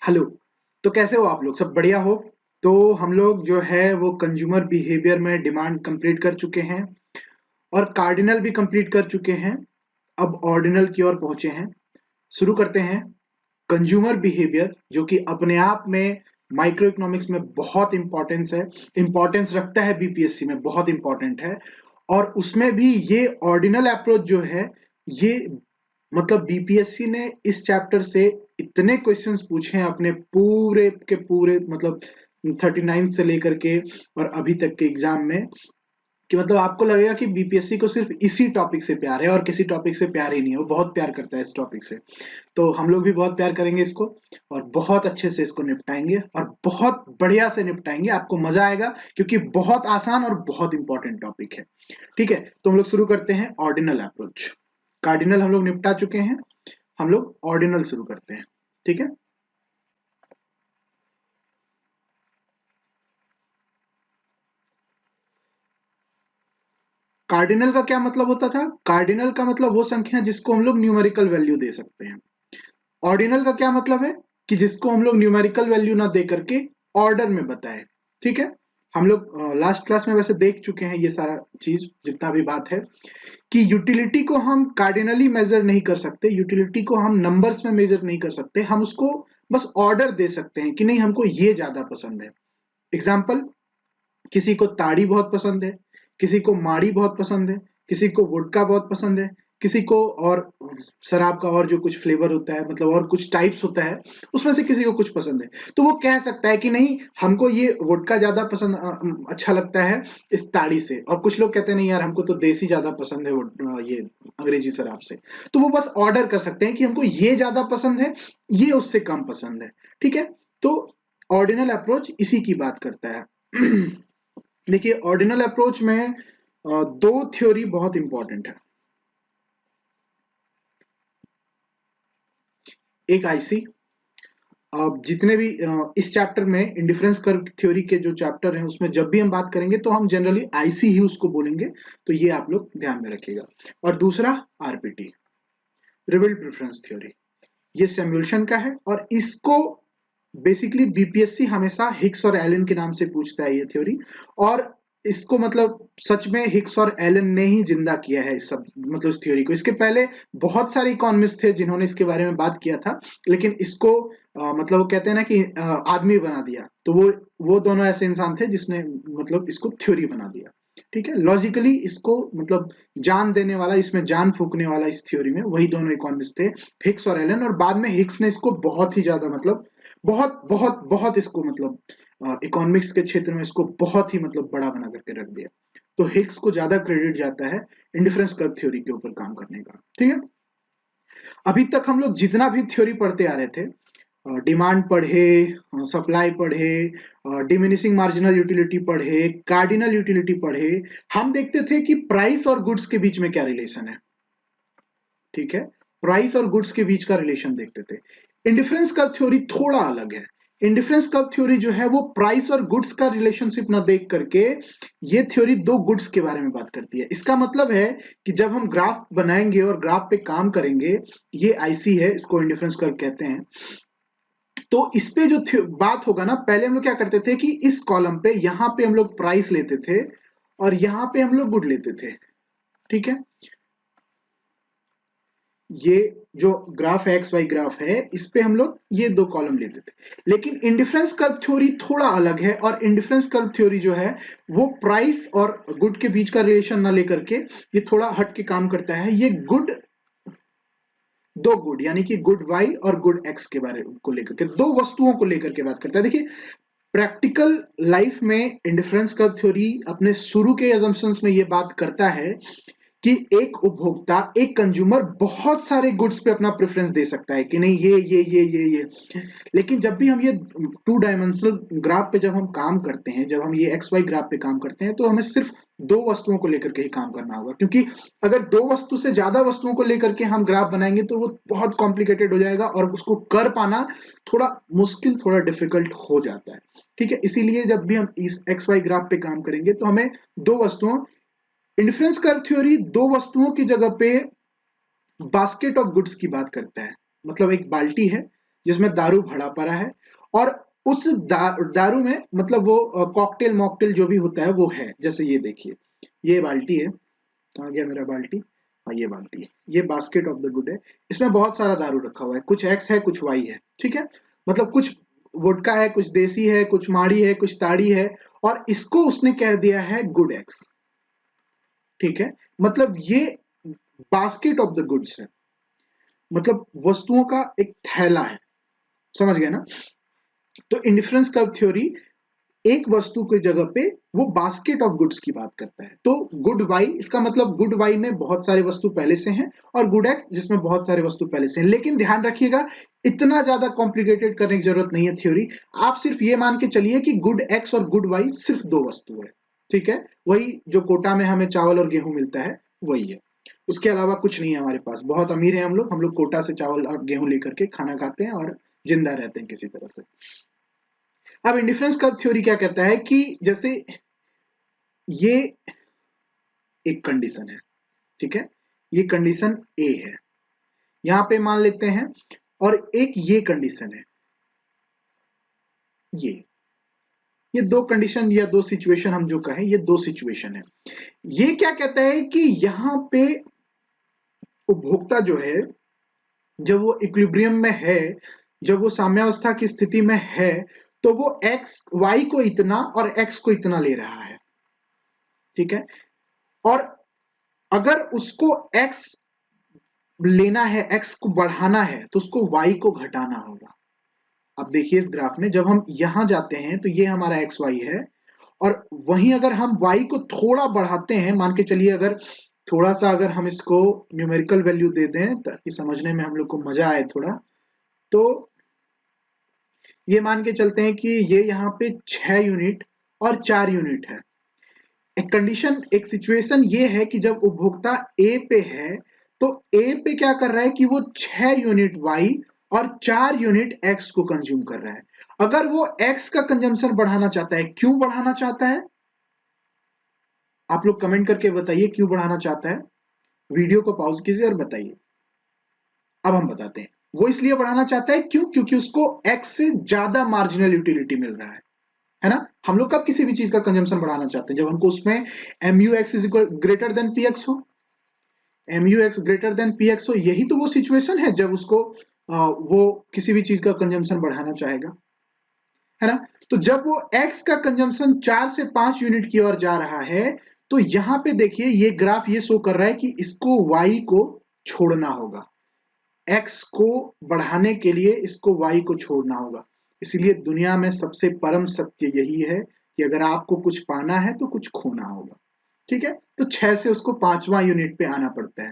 Hello. तो कैसे हो आप लोग? सब बढ़िया हो? तो हम लोग जो है वो कंज्यूमर बिहेवियर में डिमांड कंप्लीट कर चुके हैं और कार्डिनल भी कंप्लीट कर चुके हैं। अब ऑर्डिनल की ओर पहुंचे हैं। शुरू करते हैं। कंज्यूमर बिहेवियर जो कि अपने आप में माइक्रो इकोनॉमिक्स में बहुत इंपॉर्टेंस रखता है, बीपीएससी में बहुत इंपॉर्टेंट है। और उसमें भी ये ऑर्डिनल अप्रोच जो है, ये मतलब बीपीएससी ने इस चैप्टर से इतने क्वेश्चंस पूछे हैं अपने पूरे के पूरे, मतलब 39 से लेकर के और अभी तक के एग्जाम में, कि मतलब आपको लगेगा कि बीपीएससी को सिर्फ इसी टॉपिक से प्यार है और किसी टॉपिक से प्यार ही नहीं है। वो बहुत प्यार करता है इस टॉपिक से। तो हम लोग भी बहुत प्यार करेंगे इसको और बहुत अच्छे से इसको निपटाएंगे और बहुत बढ़िया से निपटाएंगे। आपको मजा आएगा क्योंकि बहुत आसान और बहुत इंपॉर्टेंट टॉपिक है। ठीक है, तो हम लोग शुरू करते हैं ऑर्डिनल अप्रोच। कार्डिनल हम लोग निपटा चुके हैं, हम लोग ऑर्डिनल शुरू करते हैं। ठीक है। कार्डिनल का क्या मतलब होता था? कार्डिनल का मतलब वो संख्या जिसको हम लोग न्यूमेरिकल वैल्यू दे सकते हैं। ऑर्डिनल का क्या मतलब है? कि जिसको हम लोग न्यूमेरिकल वैल्यू ना दे करके ऑर्डर में बताए। ठीक है। हम लोग लास्ट क्लास में वैसे देख चुके हैं ये सारा चीज, जितना भी बात है, कि यूटिलिटी को हम कार्डिनली मेजर नहीं कर सकते, यूटिलिटी को हम नंबर्स में मेजर नहीं कर सकते। हम उसको बस ऑर्डर दे सकते हैं कि नहीं, हमको ये ज्यादा पसंद है। एग्जाम्पल, किसी को ताड़ी बहुत पसंद है, किसी को माड़ी बहुत पसंद है, किसी को वोडका बहुत पसंद है, किसी को और शराब का और जो कुछ फ्लेवर होता है, मतलब और कुछ टाइप्स होता है, उसमें से किसी को कुछ पसंद है। तो वो कह सकता है कि नहीं, हमको ये वोडका ज्यादा पसंद अच्छा लगता है इस ताड़ी से। और कुछ लोग कहते हैं नहीं यार, हमको तो देसी ज्यादा पसंद है ये अंग्रेजी शराब से। तो वो बस ऑर्डर कर सकते हैं कि हमको ये ज्यादा पसंद है, ये उससे कम पसंद है। ठीक है। तो ऑर्डिनल अप्रोच इसी की बात करता है। देखिए, ऑर्डिनल अप्रोच में दो थ्योरी बहुत इंपॉर्टेंट है। एक आईसी, अब जितने भी इस चैप्टर में इंडिफरेंस कर्व थ्योरी के जो चैप्टर हैं उसमें जब भी हम बात करेंगे तो हम जनरली आईसी ही उसको बोलेंगे। तो ये आप लोग ध्यान में रखिएगा। और दूसरा आरपीटी, रिवेल्ड प्रेफरेंस थ्योरी, ये सैमुएल्सन का है और इसको बेसिकली बीपीएससी हमेशा हिक्स और एलन के नाम से पूछता है ये थ्योरी। और इसको मतलब सच में हिक्स और एलन ने ही जिंदा किया है इस सब, मतलब इस थ्योरी को। इसके पहले बहुत सारे इकोनॉमिस्ट थे जिन्होंने इसके बारे में बात किया था, लेकिन इसको मतलब वो कहते हैं ना कि आदमी बना दिया। तो वो दोनों ऐसे इंसान थे जिसने मतलब इसको थ्योरी बना दिया। ठीक है। लॉजिकली इसको मतलब जान देने वाला, इसमें जान फूकने वाला इस थ्योरी में वही दोनों इकोनॉमिस्ट थे, हिक्स और एलन। और बाद में हिक्स ने इसको बहुत ही ज्यादा मतलब बहुत बहुत बहुत इसको मतलब इकोनॉमिक्स के क्षेत्र में इसको बहुत ही मतलब बड़ा बना करके रख दिया। तो हिक्स को ज्यादा क्रेडिट जाता है इंडिफरेंस कर्व थ्योरी के ऊपर काम करने का। ठीक है। अभी तक हम लोग जितना भी थ्योरी पढ़ते आ रहे थे, डिमांड पढ़े, सप्लाई पढ़े, डिमिनिशिंग मार्जिनल यूटिलिटी पढ़े, कार्डिनल यूटिलिटी पढ़े, हम देखते थे कि प्राइस और गुड्स के बीच में क्या रिलेशन है। ठीक है। प्राइस और गुड्स के बीच का रिलेशन देखते थे। इंडिफरेंस कर्व थ्योरी थोड़ा अलग है। इंडिफरेंस कर्व थ्योरी जो है वो प्राइस और गुड्स का रिलेशनशिप ना देख करके ये थ्योरी दो गुड्स के बारे में बात करती है। इसका मतलब है कि जब हम ग्राफ बनाएंगे और ग्राफ पे काम करेंगे, ये आईसी है, इसको इंडिफरेंस कर्व कहते हैं। तो इस पे जो बात होगा ना, पहले हम लोग क्या करते थे कि इस कॉलम पे यहां पे हम लोग प्राइस लेते थे और यहां पे हम लोग गुड लेते थे। ठीक है। ये जो ग्राफ एक्स वाई ग्राफ है, इस पे हम लोग ये दो कॉलम लेते थे। लेकिन इंडिफरेंस कर्व थ्योरी थोड़ा अलग है और इंडिफरेंस कर्व थ्योरी जो है वो प्राइस और गुड के बीच का रिलेशन ना लेकर के ये थोड़ा हट के काम करता है। ये गुड, दो गुड यानी कि गुड वाई और गुड एक्स के बारे को लेकर के, दो वस्तुओं को लेकर के बात करता है। देखिए, प्रैक्टिकल लाइफ में इंडिफरेंस कर्व थ्योरी अपने शुरू के अजम्पशंस में ये बात करता है कि एक उपभोक्ता, एक कंज्यूमर बहुत सारे गुड्स पे अपना प्रेफरेंस दे सकता है कि नहीं ये। लेकिन जब भी हम ये टू डायमेंशनल ग्राफ पे जब हम काम करते हैं, जब हम ये एक्स वाई ग्राफ पे काम करते हैं, तो हमें सिर्फ दो वस्तुओं को लेकर के ही काम करना होगा। क्योंकि अगर दो वस्तु से ज्यादा वस्तुओं को लेकर के हम ग्राफ बनाएंगे तो वो बहुत कॉम्प्लिकेटेड हो जाएगा और उसको कर पाना थोड़ा मुश्किल, थोड़ा डिफिकल्ट हो जाता है। ठीक है। इसीलिए जब भी हम इस एक्स वाई ग्राफ पे काम करेंगे तो हमें दो वस्तुओं, इंडिफरेंस कर्व थ्योरी दो वस्तुओं की जगह पे बास्केट ऑफ गुड्स की बात करता है। मतलब एक बाल्टी है जिसमें दारू भरा पड़ा है, और उस दारू में मतलब वो कॉकटेल मॉकटेल जो भी होता है वो है। जैसे ये देखिए, ये बाल्टी है, कहाँ गया मेरा बाल्टी, हाँ ये बाल्टी है, ये बास्केट ऑफ द गुड है। इसमें बहुत सारा दारू रखा हुआ है, कुछ एक्स है कुछ वाई है, ठीक है। मतलब कुछ वोडका है, कुछ देसी है, कुछ माड़ी है, कुछ ताड़ी है, और इसको उसने कह दिया है गुड एक्स, ठीक है। मतलब ये बास्केट ऑफ द गुड्स है, मतलब वस्तुओं का एक थैला है, समझ गए ना। तो इंडिफरेंस कर्व थ्योरी एक वस्तु की जगह पे वो बास्केट ऑफ गुड्स की बात करता है। तो गुड वाई, इसका मतलब गुड वाई में बहुत सारे वस्तु पहले से हैं, और गुड एक्स जिसमें बहुत सारे वस्तु पहले से हैं। लेकिन ध्यान रखिएगा, इतना ज्यादा कॉम्प्लिकेटेड करने की जरूरत नहीं है थ्योरी। आप सिर्फ ये मान के चलिए कि गुड एक्स और गुड वाई सिर्फ दो वस्तु है, ठीक है। वही जो कोटा में हमें चावल और गेहूं मिलता है वही है, उसके अलावा कुछ नहीं है हमारे पास। बहुत अमीर है हम लोग कोटा से चावल और गेहूं लेकर के खाना खाते हैं और जिंदा रहते हैं किसी तरह से। अब इंडिफरेंस कर्व थ्योरी क्या कहता है कि जैसे ये एक कंडीशन है, ठीक है, ये कंडीशन ए है, यहां पे मान लेते हैं, और एक ये कंडीशन है, ये दो कंडीशन या दो सिचुएशन हम जो कहें, ये दो सिचुएशन है। ये क्या कहता है कि यहां पे उपभोक्ता जो है, जब वो इक्विलिब्रियम में है, जब वो साम्यावस्था की स्थिति में है, तो वो एक्स वाई को इतना और एक्स को इतना ले रहा है, ठीक है। और अगर उसको x लेना है, x को बढ़ाना है, तो उसको y को घटाना होगा। अब देखिए इस ग्राफ में जब हम यहां जाते हैं तो ये हमारा एक्स वाई है, और वहीं अगर हम y को थोड़ा बढ़ाते हैं, मान के चलिए अगर थोड़ा सा अगर हम इसको न्यूमेरिकल वैल्यू दे दें ताकि समझने में हम लोग को मजा आए थोड़ा, तो ये मान के चलते हैं कि ये यहाँ पे 6 यूनिट और 4 यूनिट है। एक कंडीशन, एक सिचुएशन ये है कि जब उपभोक्ता ए पे है, तो ए पे क्या कर रहा है कि वो 6 यूनिट वाई और 4 यूनिट एक्स को कंज्यूम कर रहा है। अगर वो एक्स का कंजम्पशन बढ़ाना चाहता है, क्यों बढ़ाना चाहता है, आप लोग कमेंट करके बताइए क्यों बढ़ाना चाहता है। वीडियो को पॉज कीजिए और बताइए। अब हम बताते हैं, वो इसलिए बढ़ाना चाहता है क्यों, क्योंकि उसको एक्स से ज्यादा मार्जिनल यूटिलिटी मिल रहा है ना। हम लोग कब किसी भी चीज का कंजम्पशन बढ़ाना चाहते हैं, जब हमको उसमें M U X is equal greater than P X हो, M U X greater than P X हो। यही तो वो सिचुएशन है जब उसको वो किसी भी चीज का कंजम्पशन बढ़ाना चाहेगा, है ना। तो जब वो एक्स का कंजम्पशन 4 से 5 यूनिट की ओर जा रहा है, तो यहां पे देखिए ये ग्राफ ये शो कर रहा है कि इसको वाई को छोड़ना होगा, एक्स को बढ़ाने के लिए इसको वाई को छोड़ना होगा। इसलिए दुनिया में सबसे परम सत्य यही है कि अगर आपको कुछ पाना है तो कुछ खोना होगा, ठीक है। तो 6 से उसको 5वां यूनिट पे आना पड़ता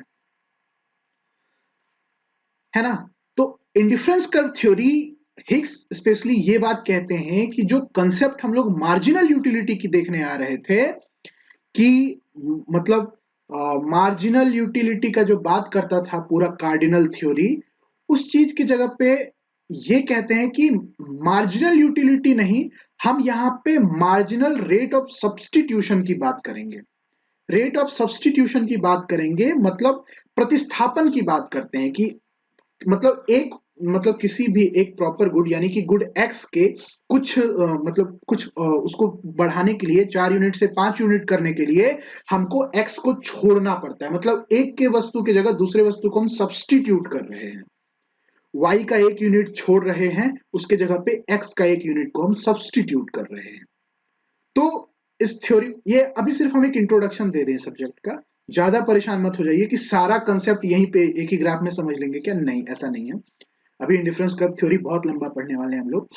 है ना। तो indifference curve theory, Higgs specially ये बात कहते हैं कि जो कंसेप्ट हम लोग मार्जिनल यूटिलिटी की देखने आ रहे थे, कि मतलब मार्जिनल यूटिलिटी का जो बात करता था पूरा कार्डिनल थ्योरी, उस चीज की जगह पे ये कहते हैं कि मार्जिनल यूटिलिटी नहीं, हम यहाँ पे मार्जिनल रेट ऑफ सब्स्टिट्यूशन की बात करेंगे। रेट ऑफ सब्स्टिट्यूशन की बात करेंगे मतलब प्रतिस्थापन की बात करते हैं कि मतलब एक मतलब किसी भी एक प्रॉपर गुड यानी कि गुड एक्स के कुछ मतलब कुछ उसको बढ़ाने के लिए 4 यूनिट से 5 यूनिट करने के लिए हमको एक्स को छोड़ना पड़ता है। मतलब एक के वस्तु की जगह दूसरे वस्तु को हम सब्स्टिट्यूट कर रहे हैं, वाई का एक यूनिट छोड़ रहे हैं, उसके जगह पे एक्स का एक यूनिट को हम सब्स्टिट्यूट कर रहे हैं। तो इस थ्योरी, ये अभी सिर्फ हम एक इंट्रोडक्शन दे रहे हैं सब्जेक्ट का, ज्यादा परेशान मत हो जाइए कि सारा कंसेप्ट यहीं पे एक ही ग्राफ में समझ लेंगे क्या, नहीं ऐसा नहीं है। अभी इंडिफरेंस कर्व थ्योरी बहुत लंबा पढ़ने वाले हैं हम लोग,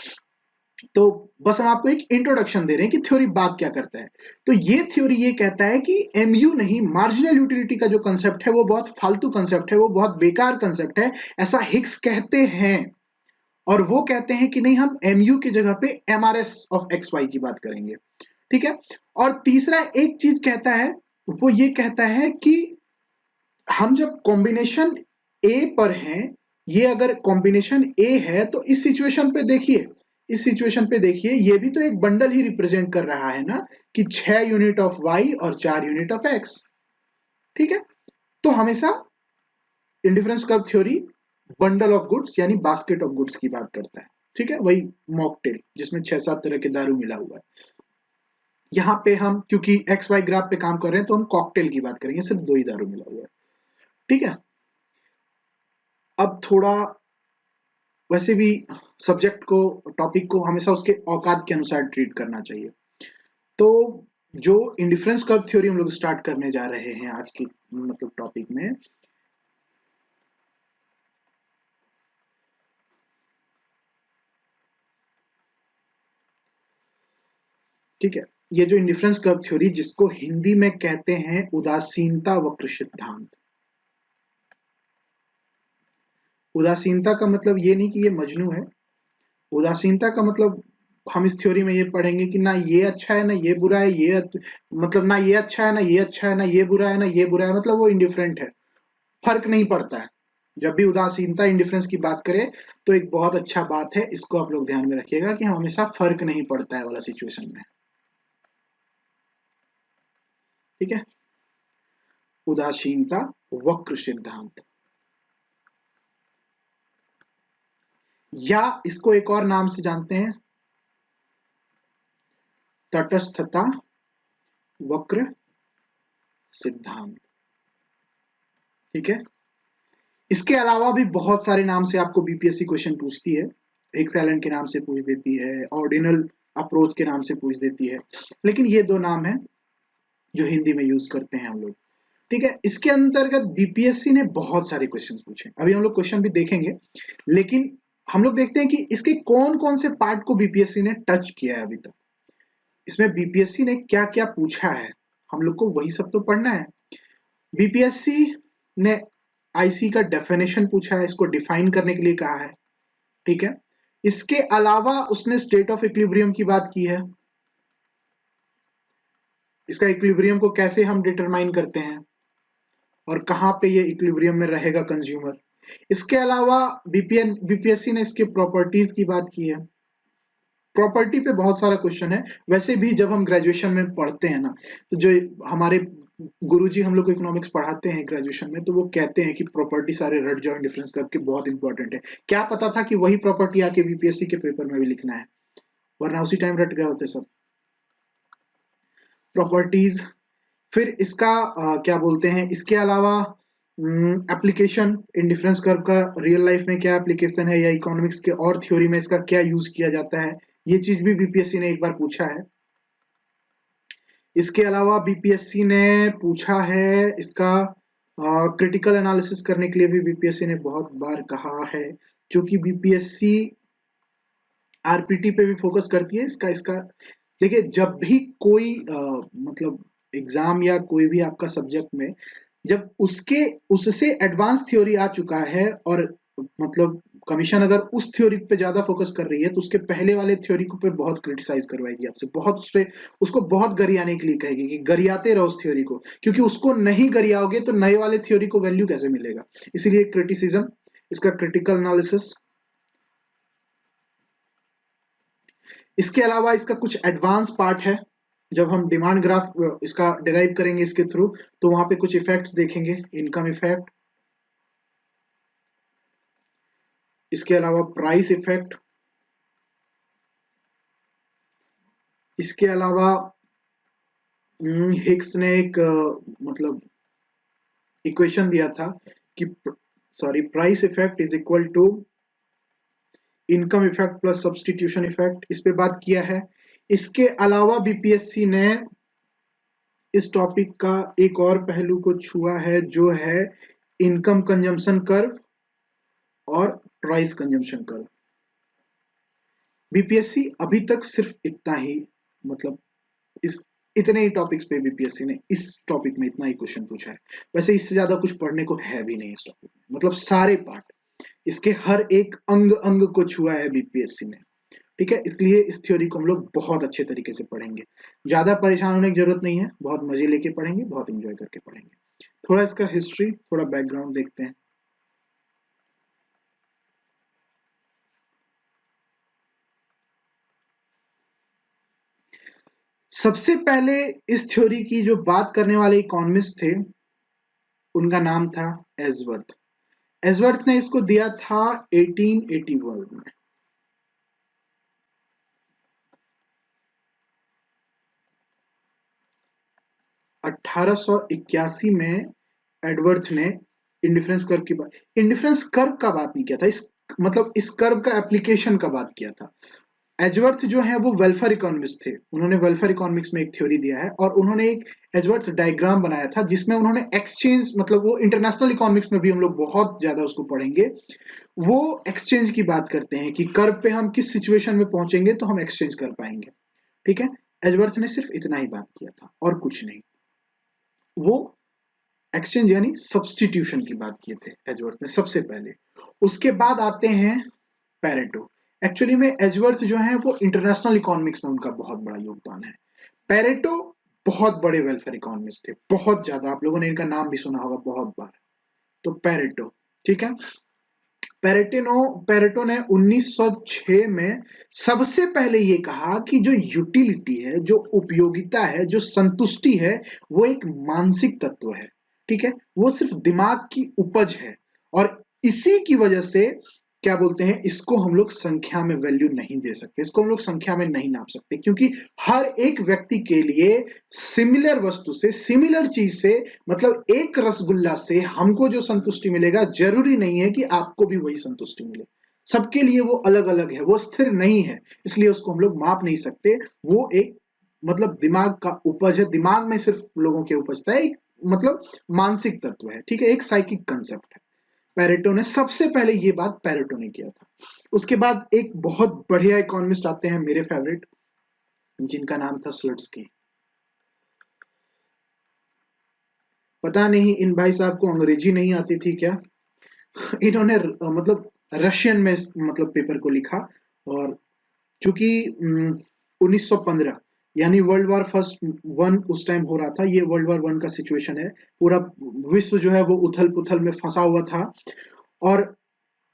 तो बस हम आपको एक इंट्रोडक्शन दे रहे हैं कि थ्योरी बात क्या करता है। तो ये थ्योरी ये कहता है कि एमयू नहीं, मार्जिनल यूटिलिटी का जो कंसेप्ट है वो बहुत फालतू कंसेप्ट है, वो बहुत बेकार कंसेप्ट है, ऐसा हिग्स कहते हैं। और वो कहते हैं कि नहीं, हम एमयू की जगह पे एमआरएस ऑफ एक्स वाई की बात करेंगे, ठीक है। और तीसरा एक चीज कहता है, वो ये कहता है कि हम जब कॉम्बिनेशन ए पर हैं, ये अगर कॉम्बिनेशन ए है तो इस सिचुएशन पे देखिए, इस सिचुएशन पे देखिए ये भी तो एक बंडल ही रिप्रेजेंट कर रहा है ना, कि 6 यूनिट ऑफ वाई और 4 यूनिट ऑफ एक्स, ठीक है। तो हमेशा indifference curve theory bundle of goods यानी बास्केट ऑफ गुड्स की बात करता है। ठीक है, वही मॉकटेल जिसमें 6-7 तरह के दारू मिला हुआ है। यहाँ पे हम क्योंकि एक्स वाई ग्राफ पे काम कर रहे हैं तो हम कॉकटेल की बात करेंगे, सिर्फ 2 ही दारू मिला हुआ है। ठीक है, अब थोड़ा वैसे भी सब्जेक्ट को, टॉपिक को हमेशा उसके औकात के अनुसार ट्रीट करना चाहिए। तो जो इंडिफरेंस कर्व थ्योरी हम लोग स्टार्ट करने जा रहे हैं आज की मतलब टॉपिक में, ठीक है, ये जो इंडिफरेंस कर्व थ्योरी जिसको हिंदी में कहते हैं उदासीनता वक्र सिद्धांत। उदासीनता का मतलब ये नहीं कि ये मजनू है, उदासीनता का मतलब हम इस थ्योरी में ये पढ़ेंगे कि ना ये अच्छा है ना ये बुरा है, मतलब ना ये अच्छा है ना ये अच्छा है ना ये बुरा है ना ये बुरा है, मतलब वो इंडिफरेंट है, फर्क नहीं पड़ता है। जब भी उदासीनता इंडिफरेंस की बात करें तो एक बहुत अच्छा बात है, इसको आप लोग ध्यान में रखिएगा कि हम हमेशा फर्क नहीं पड़ता है वाला सिचुएशन में। ठीक है, उदासीनता वक्र सिद्धांत, या इसको एक और नाम से जानते हैं तटस्थता वक्र सिद्धांत। ठीक है, इसके अलावा भी बहुत सारे नाम से आपको बीपीएससी क्वेश्चन पूछती है, एक्सेलेंट के नाम से पूछ देती है, ऑर्डिनल अप्रोच के नाम से पूछ देती है, लेकिन ये 2 नाम है जो हिंदी में यूज करते हैं हम लोग। ठीक है, इसके अंतर्गत बीपीएससी ने बहुत सारे क्वेश्चंस पूछे, अभी हम लोग क्वेश्चन भी देखेंगे, लेकिन हम लोग देखते हैं कि इसके कौन कौन से पार्ट को बीपीएससी ने टच किया है अभी तक, इसमें बीपीएससी ने क्या क्या पूछा है, हम लोग को वही सब तो पढ़ना है। बीपीएससी ने आईसी का डेफिनेशन पूछा है, इसको डिफाइन करने के लिए कहा है। ठीक है, इसके अलावा उसने स्टेट ऑफ इक्विलिब्रियम की बात की है, इसका इक्विलिब्रियम को कैसे हम डिटरमाइन करते हैं और कहां पे ये इक्विलिब्रियम में रहेगा कंज्यूमर। इसके अलावा बीपीएससी ने इसके प्रॉपर्टीज की बात की है, प्रॉपर्टी पे बहुत सारा क्वेश्चन है। वैसे भी जब हम ग्रेजुएशन में पढ़ते हैं ना, तो जो हमारे गुरुजी हम लोग को इकोनॉमिक्स पढ़ाते हैं ग्रेजुएशन में, तो वो कहते हैं कि प्रॉपर्टी सारे रट जाओ डिफरेंस करके, बहुत इंपॉर्टेंट है। क्या पता था कि वही प्रॉपर्टी आके बीपीएससी के पेपर में भी लिखना है, वरना उसी टाइम रट गए होते सब प्रॉपर्टीज। फिर इसका क्या बोलते हैं, इसके अलावा एप्लीकेशन इंडिफरेंस कर्व का रियल लाइफ में क्या एप्लीकेशन है, या इकोनॉमिक्स के और थ्योरी में इसका क्या यूज किया जाता है, ये चीज भी बीपीएससी ने एक बार पूछा है। इसके अलावा बीपीएससी ने पूछा है इसका क्रिटिकल एनालिसिस करने के लिए भी बीपीएससी ने बहुत बार कहा है, जो कि बीपीएससी आरपीटी पे भी फोकस करती है। इसका इसका देखिए, जब भी कोई मतलब एग्जाम या कोई भी आपका सब्जेक्ट में जब उसके उससे एडवांस थ्योरी आ चुका है, और मतलब कमीशन अगर उस थ्योरी पे ज्यादा फोकस कर रही है, तो उसके पहले वाले थ्योरी को पे बहुत क्रिटिसाइज करवाएगी आपसे, बहुत उस पे उसको बहुत गरियाने के लिए कहेगी कि गरियाते रहो उस थ्योरी को, क्योंकि उसको नहीं गरियाओगे तो नए वाले थ्योरी को वैल्यू कैसे मिलेगा। इसीलिए क्रिटिसिज्म, इसका क्रिटिकल एनालिसिस। इसके अलावा इसका कुछ एडवांस पार्ट है, जब हम डिमांड ग्राफ इसका डिराइव करेंगे इसके थ्रू, तो वहां पे कुछ इफेक्ट्स देखेंगे, इनकम इफेक्ट, इसके अलावा प्राइस इफेक्ट, इसके अलावा हिक्स ने एक मतलब इक्वेशन दिया था कि sorry price effect is equal to income effect plus substitution effect, इस पे बात किया है। इसके अलावा बीपीएससी ने इस टॉपिक का एक और पहलू को छुआ है, जो है इनकम कंजम्पशन कर्व और प्राइस कंजम्पशन कर्व। बीपीएससी अभी तक सिर्फ इतना ही, मतलब इस इतने ही टॉपिक्स पे बीपीएससी ने इस टॉपिक में इतना ही क्वेश्चन पूछा है। वैसे इससे ज्यादा कुछ पढ़ने को है भी नहीं इस टॉपिक में, मतलब सारे पार्ट, इसके हर एक अंग अंग को छुआ है बीपीएससी ने। ठीक है, इसलिए इस थ्योरी को हम लोग बहुत अच्छे तरीके से पढ़ेंगे, ज्यादा परेशान होने की जरूरत नहीं है, बहुत मजे लेके पढ़ेंगे, बहुत इंजॉय करके पढ़ेंगे। थोड़ा इसका हिस्ट्री, थोड़ा बैकग्राउंड देखते हैं। सबसे पहले इस थ्योरी की जो बात करने वाले इकोनॉमिस्ट थे, उनका नाम था एजवर्थ। एजवर्थ ने इसको दिया था 1881 में। 1881 में एडवर्थ ने इंडिफरेंस कर्व का बात नहीं किया था, इस मतलब इस कर्व का एप्लीकेशन का बात किया था। एजवर्थ जो है वो वेलफेयर इकोनॉमिस्ट थे, उन्होंने वेलफेयर इकोनॉमिक्स में एक थ्योरी दिया है और उन्होंने एक एजवर्थ डायग्राम बनाया था जिसमें उन्होंने एक्सचेंज, मतलब वो इंटरनेशनल इकोनॉमिक्स में भी हम लोग बहुत ज्यादा उसको पढ़ेंगे, वो एक्सचेंज की बात करते हैं कि कर्व पे हम किस सिचुएशन में पहुंचेंगे तो हम एक्सचेंज कर पाएंगे। ठीक है, एजवर्थ ने सिर्फ इतना ही बात किया था और कुछ नहीं। वो एक्सचेंज यानी सब्सटीट्यूशन की बात किए थे एजवर्थ ने सबसे पहले। उसके बाद आते हैं पेरेटो। एक्चुअली में एजवर्थ जो है वो इंटरनेशनल इकोनॉमिक्स में उनका बहुत बड़ा योगदान है। पेरेटो बहुत बड़े वेलफेयर इकोनॉमिस्ट थे, बहुत ज्यादा, आप लोगों ने इनका नाम भी सुना होगा बहुत बार। तो पेरेटो, ठीक है, पेरेटो ने 1906 में सबसे पहले ये कहा कि जो यूटिलिटी है, जो उपयोगिता है, जो संतुष्टि है, वो एक मानसिक तत्व है। ठीक है, वो सिर्फ दिमाग की उपज है और इसी की वजह से क्या बोलते हैं, इसको हम लोग संख्या में वैल्यू नहीं दे सकते, इसको हम लोग संख्या में नहीं नाप सकते, क्योंकि हर एक व्यक्ति के लिए सिमिलर वस्तु से, सिमिलर चीज से, मतलब एक रसगुल्ला से हमको जो संतुष्टि मिलेगा जरूरी नहीं है कि आपको भी वही संतुष्टि मिले। सबके लिए वो अलग अलग है, वो स्थिर नहीं है, इसलिए उसको हम लोग माप नहीं सकते। वो एक मतलब दिमाग का उपज है, दिमाग में सिर्फ लोगों के उपजता है, एक मतलब मानसिक तत्व है। ठीक है, एक साइकिक कंसेप्ट है। पेरेटो ने सबसे पहले ये बात पेरेटो ने किया था। उसके बाद एक बहुत बढ़िया इकोनॉमिस्ट आते हैं मेरे फेवरेट, जिनका नाम था स्लट्सकी। पता नहीं इन भाई साहब को अंग्रेजी नहीं आती थी क्या, इन्होंने मतलब रशियन में मतलब पेपर को लिखा। और चूंकि 1915 यानी वर्ल्ड वॉर फर्स्ट वन उस टाइम हो रहा था, ये वर्ल्ड वॉर वन का सिचुएशन है, पूरा विश्व जो है वो उथल पुथल में फंसा हुआ था। और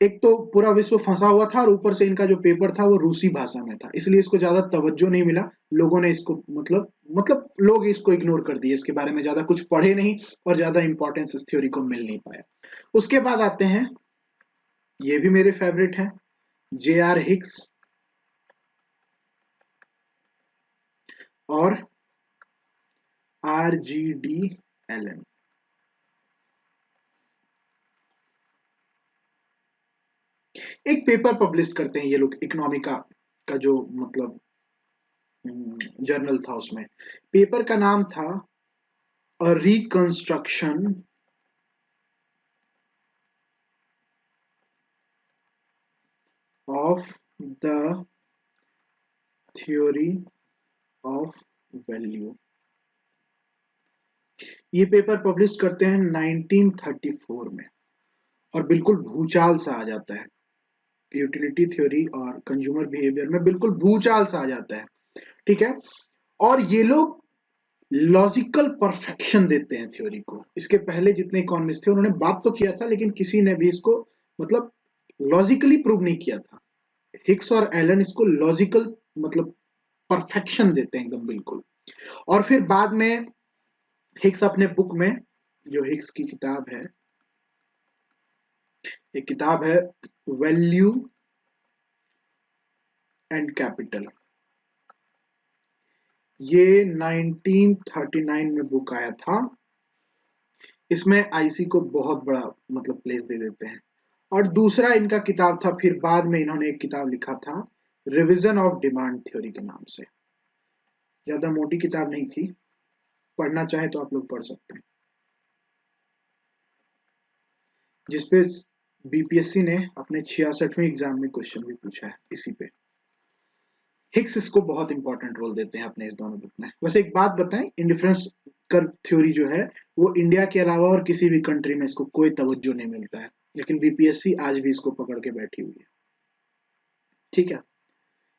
एक तो पूरा विश्व फंसा हुआ था और ऊपर से इनका जो पेपर था वो रूसी भाषा में था, इसलिए इसको ज्यादा तवज्जो नहीं मिला। लोगों ने इसको मतलब लोग इसको इग्नोर कर दिए, इसके बारे में ज्यादा कुछ पढ़े नहीं और ज्यादा इंपॉर्टेंस इस थ्योरी को मिल नहीं पाया। उसके बाद आते हैं, ये भी मेरे फेवरेट हैं, जे आर हिक्स और आर जी डी एलन। एक पेपर पब्लिश करते हैं ये लोग, इकोनॉमिका का जो मतलब जर्नल था, उसमें पेपर का नाम था a reconstruction of the theory of value. ये पेपर पब्लिश करते हैं 1934 में और बिल्कुल भूचाल सा आ जाता है, यूटिलिटी थ्योरी और कंज्यूमर बिहेवियर में बिल्कुल भूचाल सा आ जाता है। ठीक है, और ये लोग लॉजिकल परफेक्शन देते हैं थ्योरी को। इसके पहले जितने इकोनॉमिस्ट थे उन्होंने बात तो किया था, लेकिन किसी ने भी इसको मतलब लॉजिकली प्रूव नहीं किया था। हिक्स और एलन इसको लॉजिकल मतलब परफेक्शन देते हैं एकदम बिल्कुल। और फिर बाद में हिक्स अपने बुक में, जो हिक्स की किताब है, एक किताब है वैल्यू एंड कैपिटल, ये 1939 में बुक आया था। इसमें आईसी को बहुत बड़ा मतलब प्लेस दे देते हैं। और दूसरा इनका किताब था, फिर बाद में इन्होंने एक किताब लिखा था रिवीजन ऑफ डिमांड थ्योरी के नाम से। ज्यादा मोटी किताब नहीं थी, पढ़ना चाहे तो आप लोग पढ़ सकते हैं, जिसपे बीपीएससी ने अपने 66वें एग्जाम में क्वेश्चन भी पूछा है इसी पे। हिक्स इसको बहुत इंपॉर्टेंट रोल देते हैं अपने इस दोनों बुक में। वैसे एक बात बताएं, इंडिफरेंस कर्व थ्योरी जो है वो इंडिया के अलावा और किसी भी कंट्री में इसको कोई तवज्जो नहीं मिलता है, लेकिन बीपीएससी आज भी इसको पकड़ के बैठी हुई है। ठीक है,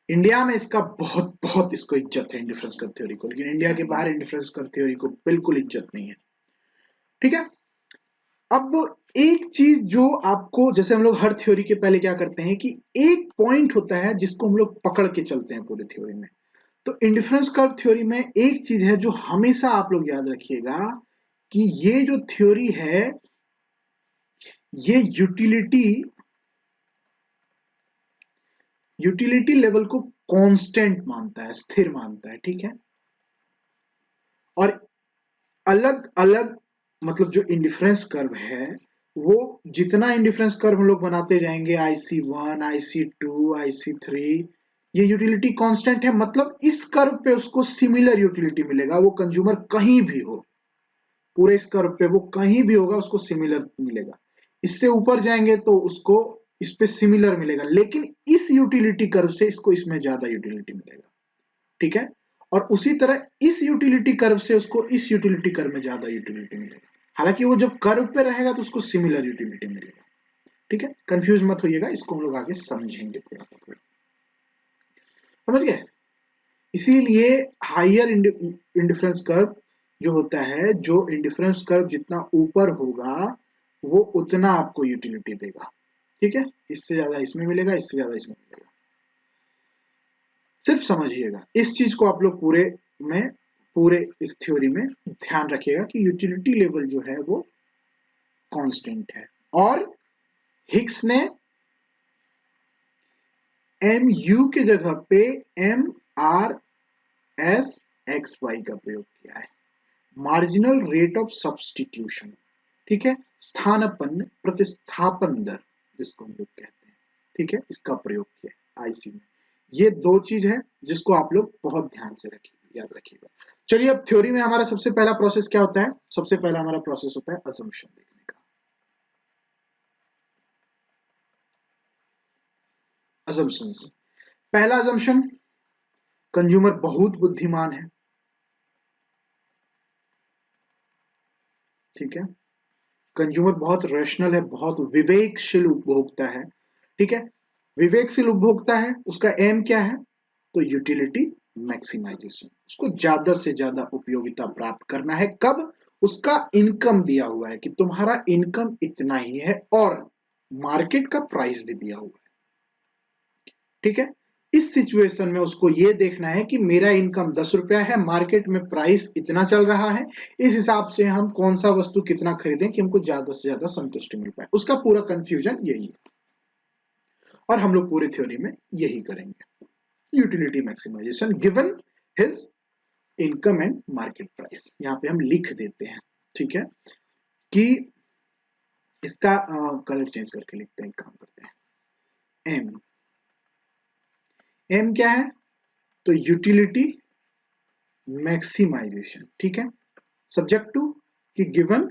इंडिया में इसका बहुत बहुत इसको इज्जत है इंडिफरेंस कर्व थ्योरी को, लेकिन इंडिया के बाहर इंडिफरेंस कर्व थ्योरी को बिल्कुल इज्जत नहीं है। ठीक है, अब एक चीज जो आपको, जैसे हम लोग हर थ्योरी के पहले क्या करते हैं कि एक पॉइंट होता है जिसको हम लोग पकड़ के चलते हैं पूरी थ्योरी में। तो इंडिफरेंस कर्व थ्योरी में एक चीज है जो हमेशा आप लोग याद रखिएगा कि ये जो थ्योरी है ये यूटिलिटी लेवल को कांस्टेंट मानता है, स्थिर मानता है, ठीक है। और अलग अलग मतलब जो इंडिफरेंस कर्व है, वो जितना इंडिफरेंस कर्व हम लोग बनाते जाएंगे, IC1, IC2, IC3, ये यूटिलिटी कांस्टेंट है, मतलब इस कर्व पे उसको सिमिलर यूटिलिटी मिलेगा, वो कंज्यूमर कहीं भी हो, पूरे इस कर्व पे वो कहीं भी होगा उसको सिमिलर मिलेगा। इससे ऊपर जाएंगे तो उसको इस पे सिमिलर मिलेगा, लेकिन इस यूटिलिटी कर्व से इसको इसमें ज्यादा यूटिलिटी मिलेगा, ठीक है। और उसी तरह इस यूटिलिटी कर्व से उसको इस यूटिलिटी कर्व में ज्यादा यूटिलिटी मिलेगा। हालांकि वो जब कर्व पे रहेगा तो उसको सिमिलर यूटिलिटी मिलेगा, ठीक है। कंफ्यूज मत होइएगा, इसको हम लोग आगे समझेंगे पूरा का पूरा, समझ गए। इसीलिए हायर इंडिफरेंस कर्व जो होता है, जो इंडिफरेंस कर्व जितना ऊपर होगा वो उतना आपको यूटिलिटी देगा, ठीक है। इससे ज्यादा इसमें मिलेगा, इससे ज्यादा इसमें मिलेगा। सिर्फ समझिएगा इस चीज को, आप लोग पूरे इस थ्योरी में ध्यान रखिएगा कि यूटिलिटी लेवल जो है वो कांस्टेंट है। और हिग्स ने MU के जगह पे MRSXY का प्रयोग किया है, मार्जिनल रेट ऑफ सब्स्टिट्यूशन, ठीक है, स्थानापन्न प्रतिस्थापन दर जिसको हम लोग कहते हैं, ठीक है, इसका प्रयोग किया आईसी में। ये दो चीज है जिसको आप लोग बहुत ध्यान से रखिएगा, याद रखिएगा। चलिए अब थ्योरी में हमारा सबसे पहला प्रोसेस क्या होता है? सबसे पहला हमारा प्रोसेस होता है असम्पशन देखने का। असम्पशंस, पहला असम्पशन, कंज्यूमर बहुत बुद्धिमान है, ठीक है। कंज्यूमर बहुत रैशनल है, बहुत विवेकशील उपभोक्ता है, ठीक है। विवेकशील उपभोक्ता है, उसका एम क्या है? तो यूटिलिटी मैक्सिमाइजेशन, उसको ज्यादा से ज्यादा उपयोगिता प्राप्त करना है। कब? उसका इनकम दिया हुआ है कि तुम्हारा इनकम इतना ही है और मार्केट का प्राइस भी दिया हुआ है, ठीक है। इस सिचुएशन में उसको यह देखना है कि मेरा इनकम 10 रुपया है, मार्केट में प्राइस इतना चल रहा है, इस हिसाब से हम कौन सा वस्तु कितना खरीदें कि हमको ज्यादा से ज्यादा संतुष्टि मिल पाए। उसका पूरा कंफ्यूजन यही है और हम लोग पूरे थ्योरी में यही करेंगे। Utility maximization given his income and market price, यहां पे हम लिख देते हैं, ठीक है। कि इसका कलर चेंज करके लिखते हैं, काम करते हैं। एम, एम क्या है? तो यूटिलिटी मैक्सिमाइजेशन, ठीक है, सब्जेक्ट टू कि given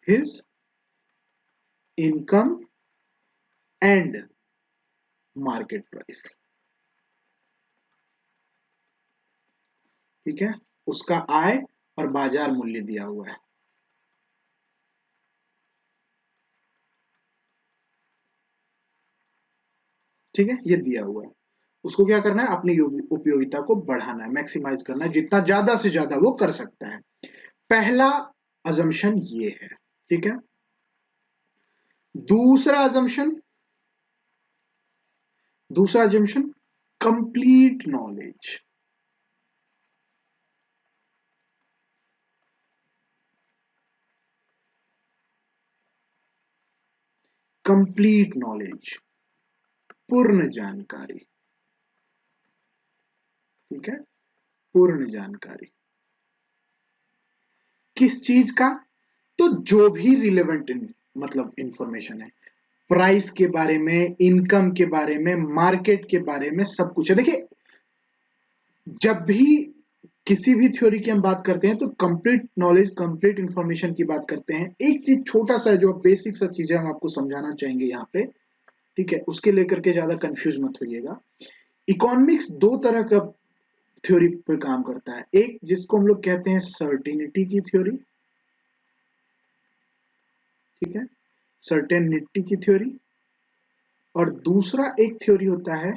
his income and market price, ठीक है। उसका आय और बाजार मूल्य दिया हुआ है, ठीक है, ये दिया हुआ है। उसको क्या करना है? अपनी उपयोगिता को बढ़ाना है, मैक्सिमाइज करना है, जितना ज्यादा से ज्यादा वो कर सकता है। पहला अजम्पशन ये है, ठीक है। दूसरा assumption, complete knowledge, complete knowledge, पूर्ण जानकारी, ठीक है, पूर्ण जानकारी किस चीज का? तो जो भी रिलेवेंट मतलब इंफॉर्मेशन है, प्राइस के बारे में, इनकम के बारे में, मार्केट के बारे में, सब कुछ है। देखिए जब भी किसी भी थ्योरी की हम बात करते हैं तो कंप्लीट नॉलेज, कंप्लीट इंफॉर्मेशन की बात करते हैं। एक चीज छोटा सा जो बेसिक सा चीज है हम आपको समझाना चाहेंगे यहाँ पे, ठीक है, उसके लेकर के ज्यादा कंफ्यूज मत होइएगा। इकोनॉमिक्स दो तरह का थ्योरी पर काम करता है, एक जिसको हम लोग कहते हैं सर्टेनिटी की थ्योरी, ठीक है, सर्टेनिटी की थ्योरी, और दूसरा एक थ्योरी होता है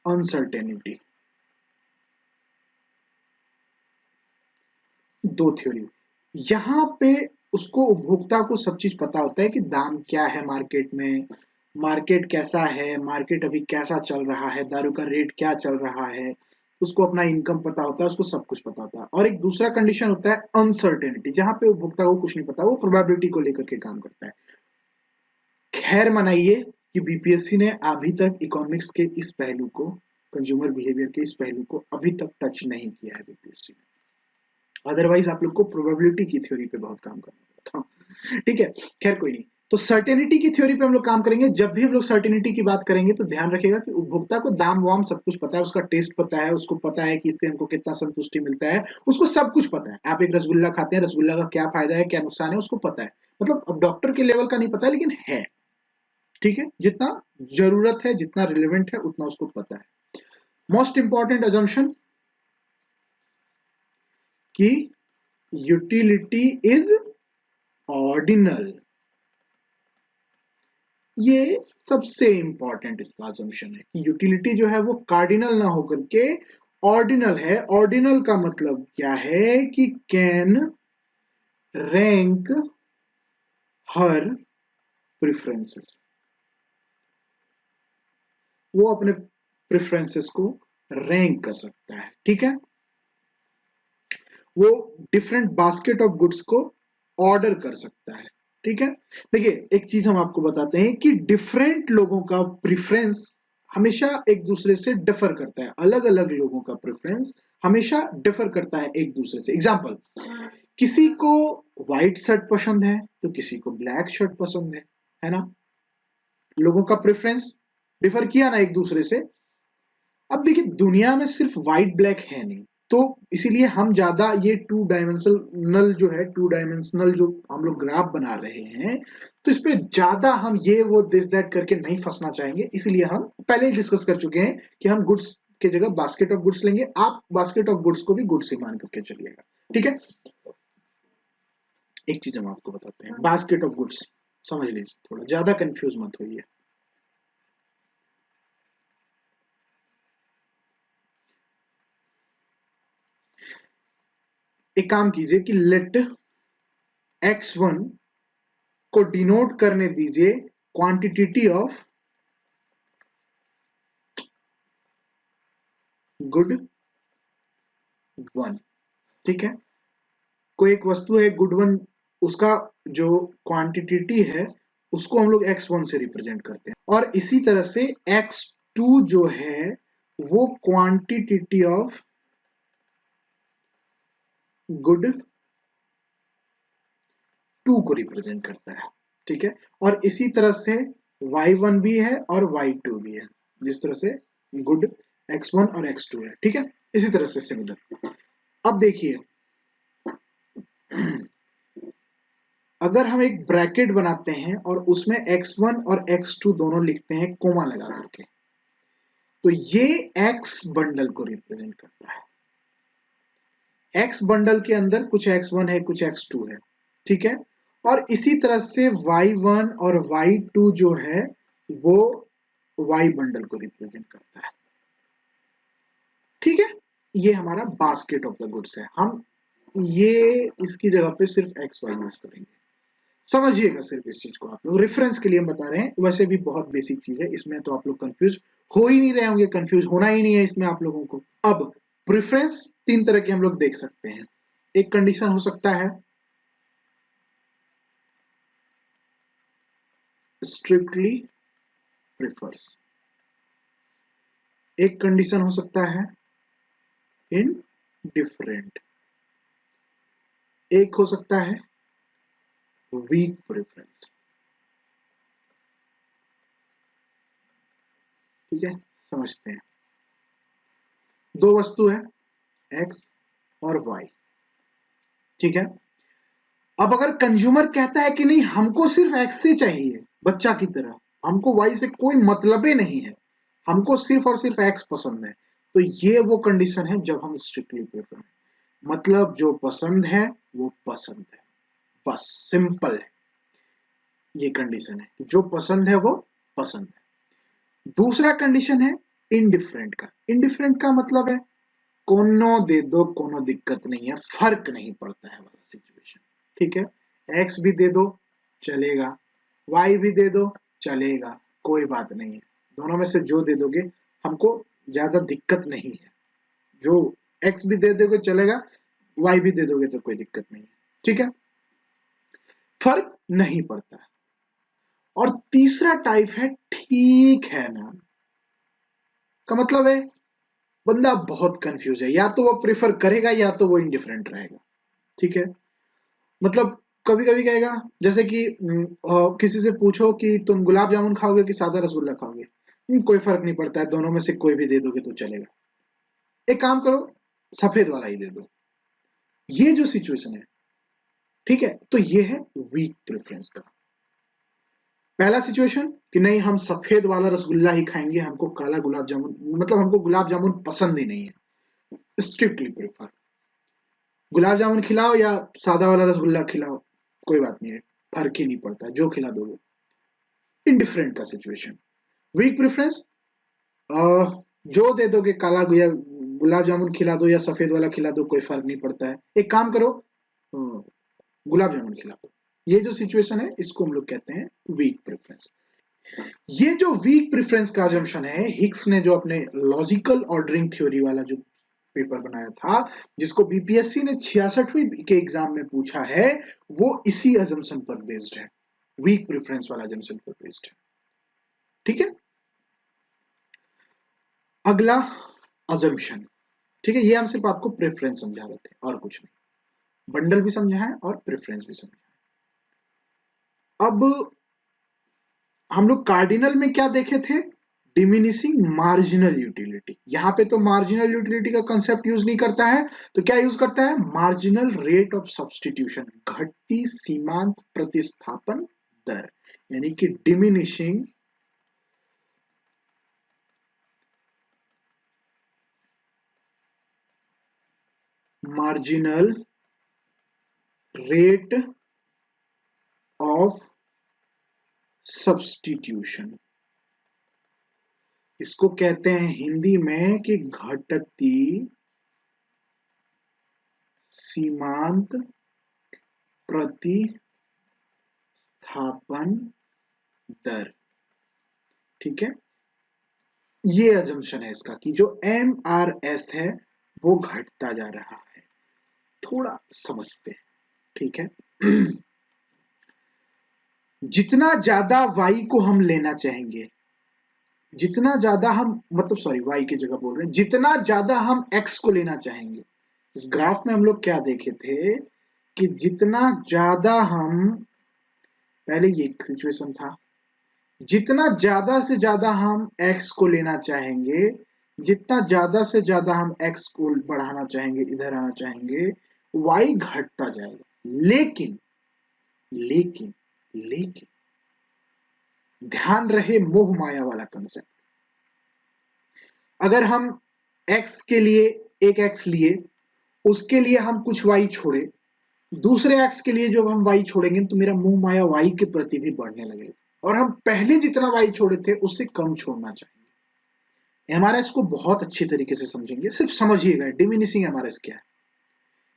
अनसर्टेनिटी। दो थ्योरी, यहाँ पे उसको उपभोक्ता को सब चीज पता होता है कि दाम क्या है मार्केट में, मार्केट कैसा है, मार्केट अभी कैसा चल रहा है, दारू का रेट क्या चल रहा है, उसको अपना इनकम पता होता है, उसको सब कुछ पता होता है। और एक दूसरा कंडीशन होता है अनसर्टेनिटी, जहां पे उपभोक्ता को कुछ नहीं पता, वो प्रोबेबिलिटी को लेकर के काम करता है। खैर मनाइए कि बीपीएससी ने अभी तक इकोनॉमिक्स के इस पहलू को, कंज्यूमर बिहेवियर के इस पहलू को अभी तक टच नहीं किया है बीपीएससी ने। अदरवाइज आप लोग को प्रोबेबिलिटी की थ्योरी पे बहुत काम करना पड़ता। ठीक है, खैर कोई नहीं। तो सर्टेनिटी की थ्योरी पे हम लोग काम करेंगे। जब भी हम लोग सर्टेनिटी की बात करेंगे तो ध्यान रखिएगा कि उपभोक्ता को दाम वाम सब कुछ पता है, उसका टेस्ट पता है, उसको पता है कि इससे हमको कितना संतुष्टि मिलता है, उसको सब कुछ पता है। आप एक रसगुल्ला खाते हैं, रसगुल्ला का क्या फायदा है, क्या नुकसान है, उसको पता है। मतलब अब डॉक्टर के लेवल का नहीं पता है, लेकिन है। ठीक है, जितना जरूरत है, जितना रिलेवेंट है, उतना उसको पता है। मोस्ट इंपॉर्टेंट अजम्पशन कि यूटिलिटी इज ऑर्डिनल, ये सबसे इंपॉर्टेंट इसका अजम्पशन है कि यूटिलिटी जो है वो कार्डिनल ना होकर के ऑर्डिनल है। ऑर्डिनल का मतलब क्या है कि कैन रैंक हर प्रेफरेंसेस, वो अपने प्रेफरेंसेस को रैंक कर सकता है। ठीक है, वो डिफरेंट बास्केट ऑफ गुड्स को ऑर्डर कर सकता है। ठीक है, देखिए एक चीज हम आपको बताते हैं कि डिफरेंट लोगों का प्रेफरेंस हमेशा एक दूसरे से डिफर करता है। अलग अलग लोगों का प्रेफरेंस हमेशा डिफर करता है एक दूसरे से। एग्जाम्पल, किसी को व्हाइट शर्ट पसंद है तो किसी को ब्लैक शर्ट पसंद है ना। लोगों का प्रेफरेंस डिफर किया ना एक दूसरे से। अब देखिए दुनिया में सिर्फ व्हाइट ब्लैक है नहीं, तो इसीलिए हम ज्यादा ये टू डायमेंशनल जो है, टू डायमेंशनल जो हम लोग ग्राफ बना रहे हैं, तो इस पे ज्यादा हम ये वो दिस दैट करके नहीं फंसना चाहेंगे। इसीलिए हम पहले ही डिस्कस कर चुके हैं कि हम गुड्स की जगह बास्केट ऑफ गुड्स लेंगे। आप बास्केट ऑफ गुड्स को भी गुड्स ही मान करके चलिएगा। ठीक है, एक चीज हम आपको बताते हैं, बास्केट ऑफ गुड्स समझ लीजिए, थोड़ा ज्यादा कंफ्यूज मत होइए। एक काम कीजिए कि लेट x1 को डिनोट करने दीजिए क्वांटिटी ऑफ गुड वन। ठीक है, कोई एक वस्तु है गुड वन, उसका जो क्वांटिटी है उसको हम लोग x1 से रिप्रेजेंट करते हैं। और इसी तरह से x2 जो है वो क्वांटिटी ऑफ गुड टू को रिप्रेजेंट करता है। ठीक है, और इसी तरह से y1 भी है और y2 भी है, जिस तरह से गुड x1 और x2 है। ठीक है, इसी तरह से सिमिलर। अब देखिए, अगर हम एक ब्रैकेट बनाते हैं और उसमें x1 और x2 दोनों लिखते हैं कोमा लगा करके, तो ये x बंडल को रिप्रेजेंट करता है। x बंडल के अंदर कुछ x1 है, कुछ x2 है। ठीक है, और इसी तरह से y1 और y2 जो है वो y बंडल को रिप्रेजेंट करता है। ठीक है, ये हमारा बास्केट ऑफ द गुड्स है। हम ये इसकी जगह पे सिर्फ एक्स वाई यूज करेंगे। समझिएगा सिर्फ इस चीज को, आप लोग रेफरेंस के लिए हम बता रहे हैं, वैसे भी बहुत बेसिक चीज है, इसमें तो आप लोग कंफ्यूज हो ही नहीं रहे होंगे, कंफ्यूज होना ही नहीं है इसमें आप लोगों को। अब प्रेफरेंस तीन तरह के हम लोग देख सकते हैं। एक कंडीशन हो सकता है स्ट्रिक्टली प्रेफर्स, एक कंडीशन हो सकता है इनडिफरेंट, एक हो सकता है वीक प्रेफरेंस। ठीक है, समझते हैं। दो वस्तु है एक्स और वाई। ठीक है, अब अगर कंज्यूमर कहता है कि नहीं हमको सिर्फ एक्स से चाहिए, बच्चा की तरह, हमको वाई से कोई मतलब ही नहीं है, हमको सिर्फ और सिर्फ एक्स पसंद है, तो ये वो कंडीशन है जब हम स्ट्रिक्टली प्रेफर, मतलब जो पसंद है वो पसंद है, बस सिंपल है। ये कंडीशन है कि जो पसंद है वो पसंद है। दूसरा कंडीशन है इनडिफरेंट का। इनडिफरेंट का मतलब है कोनो दे दो कोनो दिक्कत नहीं है, फर्क नहीं पड़ता है वाला सिचुएशन। ठीक है, एक्स भी दे दो चलेगा, वाई भी दे दो चलेगा, कोई बात नहीं है, दोनों में से जो दे दोगे हमको ज्यादा दिक्कत नहीं है। जो एक्स भी दे दोगे चलेगा, वाई भी दे दोगे तो कोई दिक्कत नहीं है। ठीक है, फर्क नहीं पड़ता। और तीसरा टाइप है ठीक है ना, का मतलब है बंदा बहुत कंफ्यूज है, या तो वो प्रेफर करेगा या तो वो इंडिफरेंट रहेगा। ठीक है, मतलब कभी कभी कहेगा, जैसे कि किसी से पूछो कि तुम गुलाब जामुन खाओगे कि सादा रसगुल्ला खाओगे, कोई फर्क नहीं पड़ता है, दोनों में से कोई भी दे दोगे तो चलेगा, एक काम करो सफेद वाला ही दे दो। ये जो सिचुएशन है, ठीक है, तो ये है वीक प्रेफरेंस का। पहला सिचुएशन कि नहीं हम सफेद वाला रसगुल्ला ही खाएंगे, हमको काला गुलाब जामुन, मतलब हमको गुलाब जामुन पसंद ही नहीं है, स्ट्रिक्टली प्रेफर, गुलाब जामुन खिलाओ या सादा वाला रसगुल्ला खिलाओ, कोई बात नहीं है, फर्क ही नहीं पड़ता जो खिला दोगे। इनडिफरेंट का सिचुएशन। वीक प्रेफरेंस, जो दे दोगे, काला या गुलाब जामुन खिला दो या सफेद वाला खिला दो, कोई फर्क नहीं पड़ता है, एक काम करो गुलाब जामुन खिला दो। ये जो सिचुएशन है इसको हम लोग कहते हैं वीक प्रेफरेंस। ये जो वीक प्रेफरेंस का अजम्पशन है, हिक्स ने जो अपने लॉजिकल ऑर्डरिंग थ्योरी वाला जो पेपर बनाया था, जिसको बीपीएससी ने 66वीं के एग्जाम में पूछा है, वो इसी अजम्पशन पर बेस्ड है, वीक प्रेफरेंस वाला अजम्पशन पर बेस्ड है। ठीक है, अगला अजम्पशन, ठीक है, ये हम सिर्फ आपको प्रेफरेंस समझा रहे थे और कुछ नहीं, बंडल भी समझा है और प्रेफरेंस भी समझा है। अब हम लोग कार्डिनल में क्या देखे थे, डिमिनिशिंग मार्जिनल यूटिलिटी। यहां पे तो मार्जिनल यूटिलिटी का कंसेप्ट यूज नहीं करता है, तो क्या यूज करता है, मार्जिनल रेट ऑफ सब्स्टिट्यूशन, घटती सीमांत प्रतिस्थापन दर, यानी कि diminishing marginal rate of substitution, इसको कहते हैं हिंदी में कि घटती सीमांत प्रतिस्थापन दर। ठीक है, ये अजम्पशन है इसका कि जो MRS है वो घटता जा रहा है। थोड़ा समझते हैं, ठीक है। जितना ज्यादा y को हम लेना चाहेंगे, जितना ज्यादा हम, मतलब सॉरी y की जगह बोल रहे हैं, जितना ज्यादा हम x को लेना चाहेंगे, इस ग्राफ में हम लोग क्या देखे थे कि जितना ज्यादा हम, पहले ये सिचुएशन था, जितना ज्यादा से ज्यादा हम x को लेना चाहेंगे, जितना ज्यादा से ज्यादा हम x को बढ़ाना चाहेंगे, इधर आना चाहेंगे, y घटता जाएगा। लेकिन लेकिन लेकिन ध्यान रहे मोह माया वाला कंसेप्ट, अगर हम x के लिए एक x लिए, उसके लिए हम कुछ y छोड़े, दूसरे x के लिए जब हम y छोड़ेंगे तो मेरा मोह माया y के प्रति भी बढ़ने लगेगा, और हम पहले जितना y छोड़े थे उससे कम छोड़ना चाहेंगे। एमआरएस को बहुत अच्छी तरीके से समझेंगे, सिर्फ समझिएगा डिमिनिशिंग एमआरएस क्या है।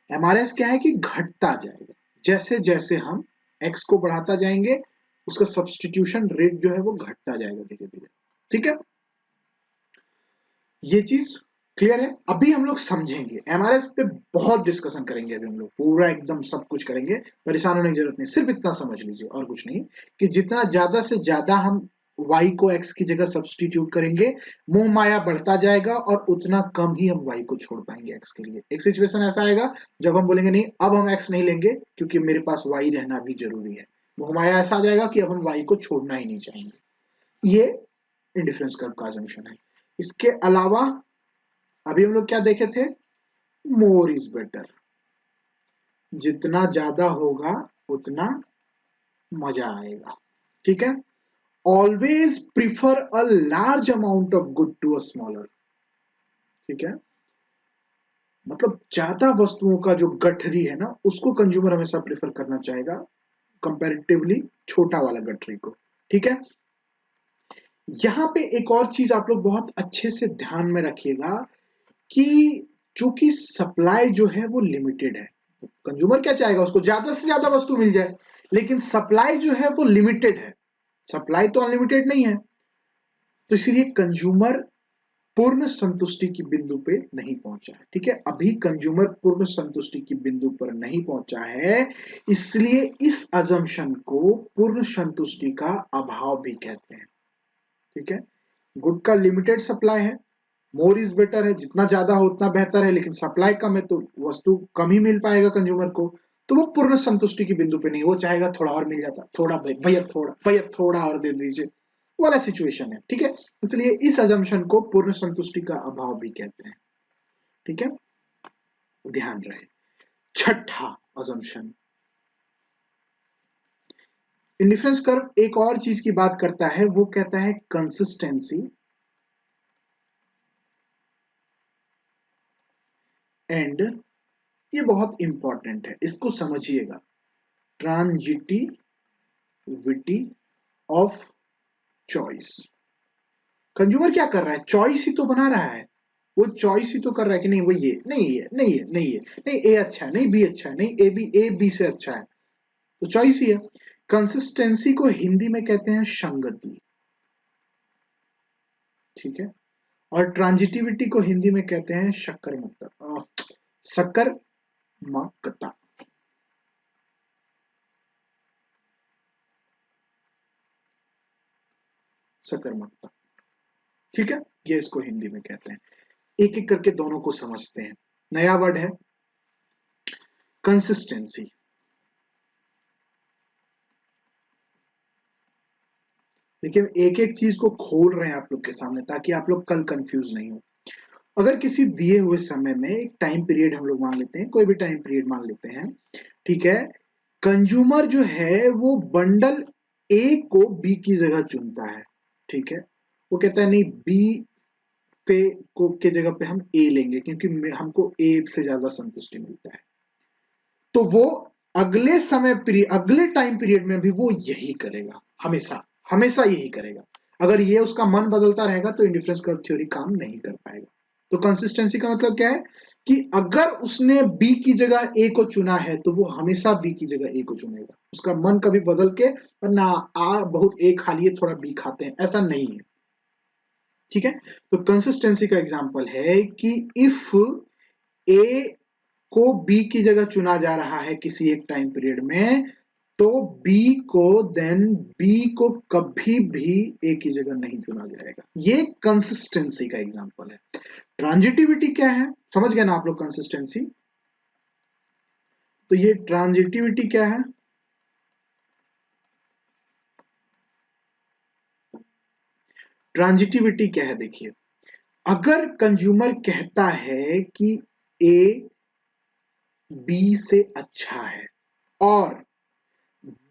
एमआरएस क्या है कि घटता जाएगा, जैसे जैसे हम x को बढ़ाता जाएंगे उसका सब्स्टिट्यूशन रेट जो है वो घटता जाएगा धीरे धीरे। ठीक है, ये चीज क्लियर है। अभी हम लोग समझेंगे एमआरएस पे, बहुत डिस्कशन करेंगे अभी हम लोग, पूरा एकदम सब कुछ करेंगे, परेशान होने की जरूरत नहीं, सिर्फ इतना समझ लीजिए और कुछ नहीं, कि जितना ज्यादा से ज्यादा हम y को x की जगह सब्स्टिट्यूट करेंगे, मोह माया बढ़ता जाएगा और उतना कम ही हम y को छोड़ पाएंगे x के लिए। एक सिचुएशन ऐसा आएगा जब हम बोलेंगे नहीं अब हम x नहीं लेंगे क्योंकि मेरे पास y रहना भी जरूरी है, मोह माया ऐसा आ जाएगा कि अब हम y को छोड़ना ही नहीं चाहेंगे। ये इंडिफरेंस कर्व का असम्पशन है। इसके अलावा अभी हम लोग क्या देखे थे, मोर इज बेटर, जितना ज्यादा होगा उतना मजा आएगा। ठीक है, always prefer a large amount of good to a smaller. ठीक है, मतलब ज्यादा वस्तुओं का जो गठरी है ना उसको कंज्यूमर हमेशा प्रिफर करना चाहेगा कंपैरेटिवली छोटा वाला गठरी को। ठीक है, यहां पे एक और चीज आप लोग बहुत अच्छे से ध्यान में रखिएगा कि चूंकि सप्लाई जो है वो लिमिटेड है, कंज्यूमर क्या चाहेगा, उसको ज्यादा से ज्यादा वस्तु मिल जाए, लेकिन सप्लाई जो है वो लिमिटेड है, सप्लाई तो अनलिमिटेड नहीं है, तो इसलिए कंज्यूमर पूर्ण संतुष्टि की बिंदु पे नहीं पहुंचा है। ठीक है, अभी कंज्यूमर पूर्ण संतुष्टि की बिंदु पर नहीं पहुंचा है, इसलिए इस अजम्पशन को पूर्ण संतुष्टि का अभाव भी कहते हैं। ठीक है, गुड का लिमिटेड सप्लाई है, मोर इज बेटर है, जितना ज्यादा हो उतना बेहतर है, लेकिन सप्लाई कम है तो वस्तु कम ही मिल पाएगा कंज्यूमर को, तो वो पूर्ण संतुष्टि की बिंदु पे नहीं, वो चाहेगा थोड़ा और मिल जाता, थोड़ा भैया थोड़ा और दे दीजिए, वाला सिचुएशन है। ठीक है, इसलिए इस अजम्पशन को पूर्ण संतुष्टि का अभाव भी कहते हैं। ठीक है, ध्यान रहे। छठा अजम्पशन, इंडिफरेंस कर्व एक और चीज की बात करता है, वो कहता है कंसिस्टेंसी एंड, ये बहुत इंपॉर्टेंट है, इसको समझिएगा, ट्रांजिटिविटी ऑफ चॉइस। कंज्यूमर क्या कर रहा है, चॉइस ही तो बना रहा है, वो चॉइस ही तो कर रहा है कि नहीं वो ये नहीं है, नहीं है, नहीं है, नहीं ए अच्छा है, नहीं बी अच्छा है, नहीं ए बी से अच्छा है, तो चॉइस ही है। कंसिस्टेंसी को हिंदी में कहते हैं संगति। ठीक है, और ट्रांजिटिविटी को हिंदी में कहते हैं सकर्मकता। सकर्मकता, ठीक है, ये इसको हिंदी में कहते हैं। एक एक करके दोनों को समझते हैं। नया वर्ड है कंसिस्टेंसी। देखिए एक एक चीज को खोल रहे हैं आप लोग के सामने ताकि आप लोग कल कंफ्यूज नहीं हो। अगर किसी दिए हुए समय में एक टाइम पीरियड हम लोग मान लेते हैं, कोई भी टाइम पीरियड मान लेते हैं, ठीक है, कंज्यूमर जो है वो बंडल ए को बी की जगह चुनता है। ठीक है, वो कहता है नहीं बी पे को के जगह पे हम ए लेंगे क्योंकि हमको ए से ज्यादा संतुष्टि मिलता है, तो वो अगले समय पीरियड, अगले टाइम पीरियड में भी वो यही करेगा, हमेशा हमेशा यही करेगा। अगर ये उसका मन बदलता रहेगा तो इंडिफरेंस कर्व थ्योरी काम नहीं कर पाएगा। तो कंसिस्टेंसी का मतलब क्या है कि अगर उसने बी की जगह ए को चुना है तो वो हमेशा बी की जगह ए को चुनेगा, उसका मन कभी बदल के और ना आ बहुत ए खा लिए थोड़ा बी खाते हैं, ऐसा नहीं है। ठीक है, तो कंसिस्टेंसी का एग्जांपल है कि इफ ए को बी की जगह चुना जा रहा है किसी एक टाइम पीरियड में, तो बी को देन बी को कभी भी ए की जगह नहीं चुना जाएगा। ये कंसिस्टेंसी का एग्जांपल है। ट्रांजिटिविटी क्या है, समझ गए ना आप लोग कंसिस्टेंसी, तो ये ट्रांजिटिविटी क्या है, ट्रांजिटिविटी क्या है, देखिए अगर कंज्यूमर कहता है कि ए बी से अच्छा है और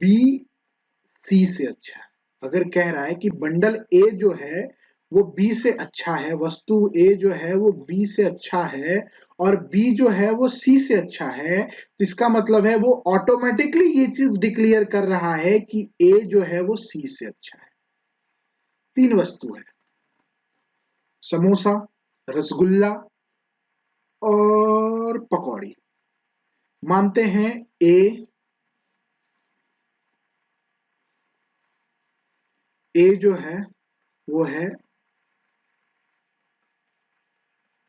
बी सी से अच्छा है, अगर कह रहा है कि बंडल ए जो है वो बी से अच्छा है, वस्तु ए जो है वो बी से अच्छा है और बी जो है वो सी से अच्छा है, तो इसका मतलब है वो ऑटोमेटिकली ये चीज डिक्लेयर कर रहा है कि ए जो है वो सी से अच्छा है। तीन वस्तु है, समोसा, रसगुल्ला और पकौड़ी। मानते हैं ए जो है वो है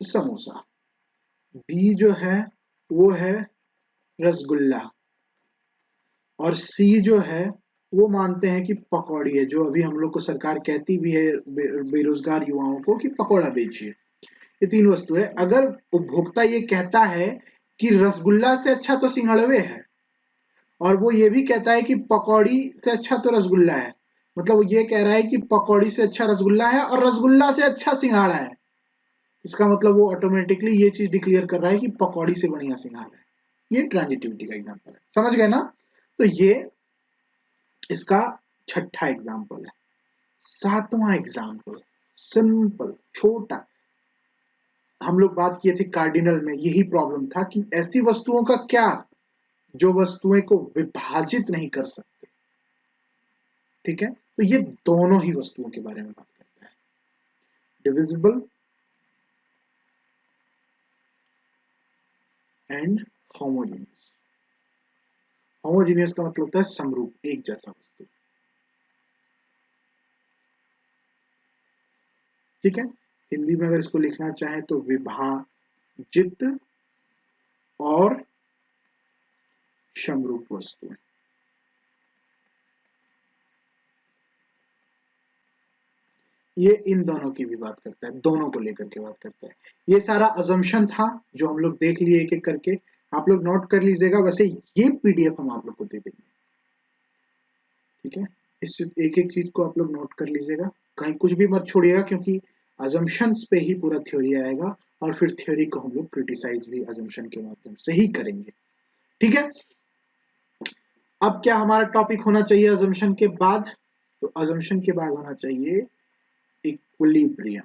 समोसा, बी जो है वो है रसगुल्ला और सी जो है वो मानते हैं कि पकौड़ी है, जो अभी हम लोग को सरकार कहती भी है बेरोजगार युवाओं को कि पकौड़ा बेचिए। ये तीन वस्तु है। अगर उपभोक्ता ये कहता है कि रसगुल्ला से अच्छा तो सिंघड़वे है और वो ये भी कहता है कि पकौड़ी से अच्छा तो रसगुल्ला है, मतलब वो ये कह रहा है कि पकौड़ी से अच्छा रसगुल्ला है और रसगुल्ला से अच्छा सिंघाड़ा है, इसका मतलब वो ऑटोमेटिकली ये चीज डिक्लेयर कर रहा है कि पकौड़ी से बढ़िया सिंघाड़ा है। ये ट्रांजिटिविटी का एग्जांपल है, समझ गए ना। तो ये इसका छठा एग्जाम्पल है। सातवां एग्जाम्पल सिंपल छोटा, हम लोग बात किए थे कार्डिनल में, यही प्रॉब्लम था कि ऐसी वस्तुओं का क्या जो वस्तुएं को विभाजित नहीं कर सकते। ठीक है, तो ये दोनों ही वस्तुओं के बारे में बात करता है, डिविजिबल एंड होमोजेनियस। होमोजेनियस का मतलब होता है समरूप, एक जैसा वस्तु। ठीक है, हिंदी में अगर इसको लिखना चाहे तो विभाजित और समरूप वस्तु। ये इन दोनों की भी बात करता है, दोनों को लेकर के बात करता है। ये सारा अजम्पशन था जो हम लोग देख लिए एक एक करके, आप लोग नोट कर लीजिएगा। वैसे ये पीडीएफ हम आप लोग को दे देंगे, ठीक है। इस एक एक चीज को आप लोग नोट कर लीजिएगा, कहीं कुछ भी मत छोड़िएगा, क्योंकि अजम्पशंस पे ही पूरा थ्योरी आएगा और फिर थ्योरी को हम लोग क्रिटिसाइज भी अजम्पशन के माध्यम से ही करेंगे, ठीक है। अब क्या हमारा टॉपिक होना चाहिए अजम्पशन के बाद? तो अजम्पशन के बाद होना चाहिए equilibrium.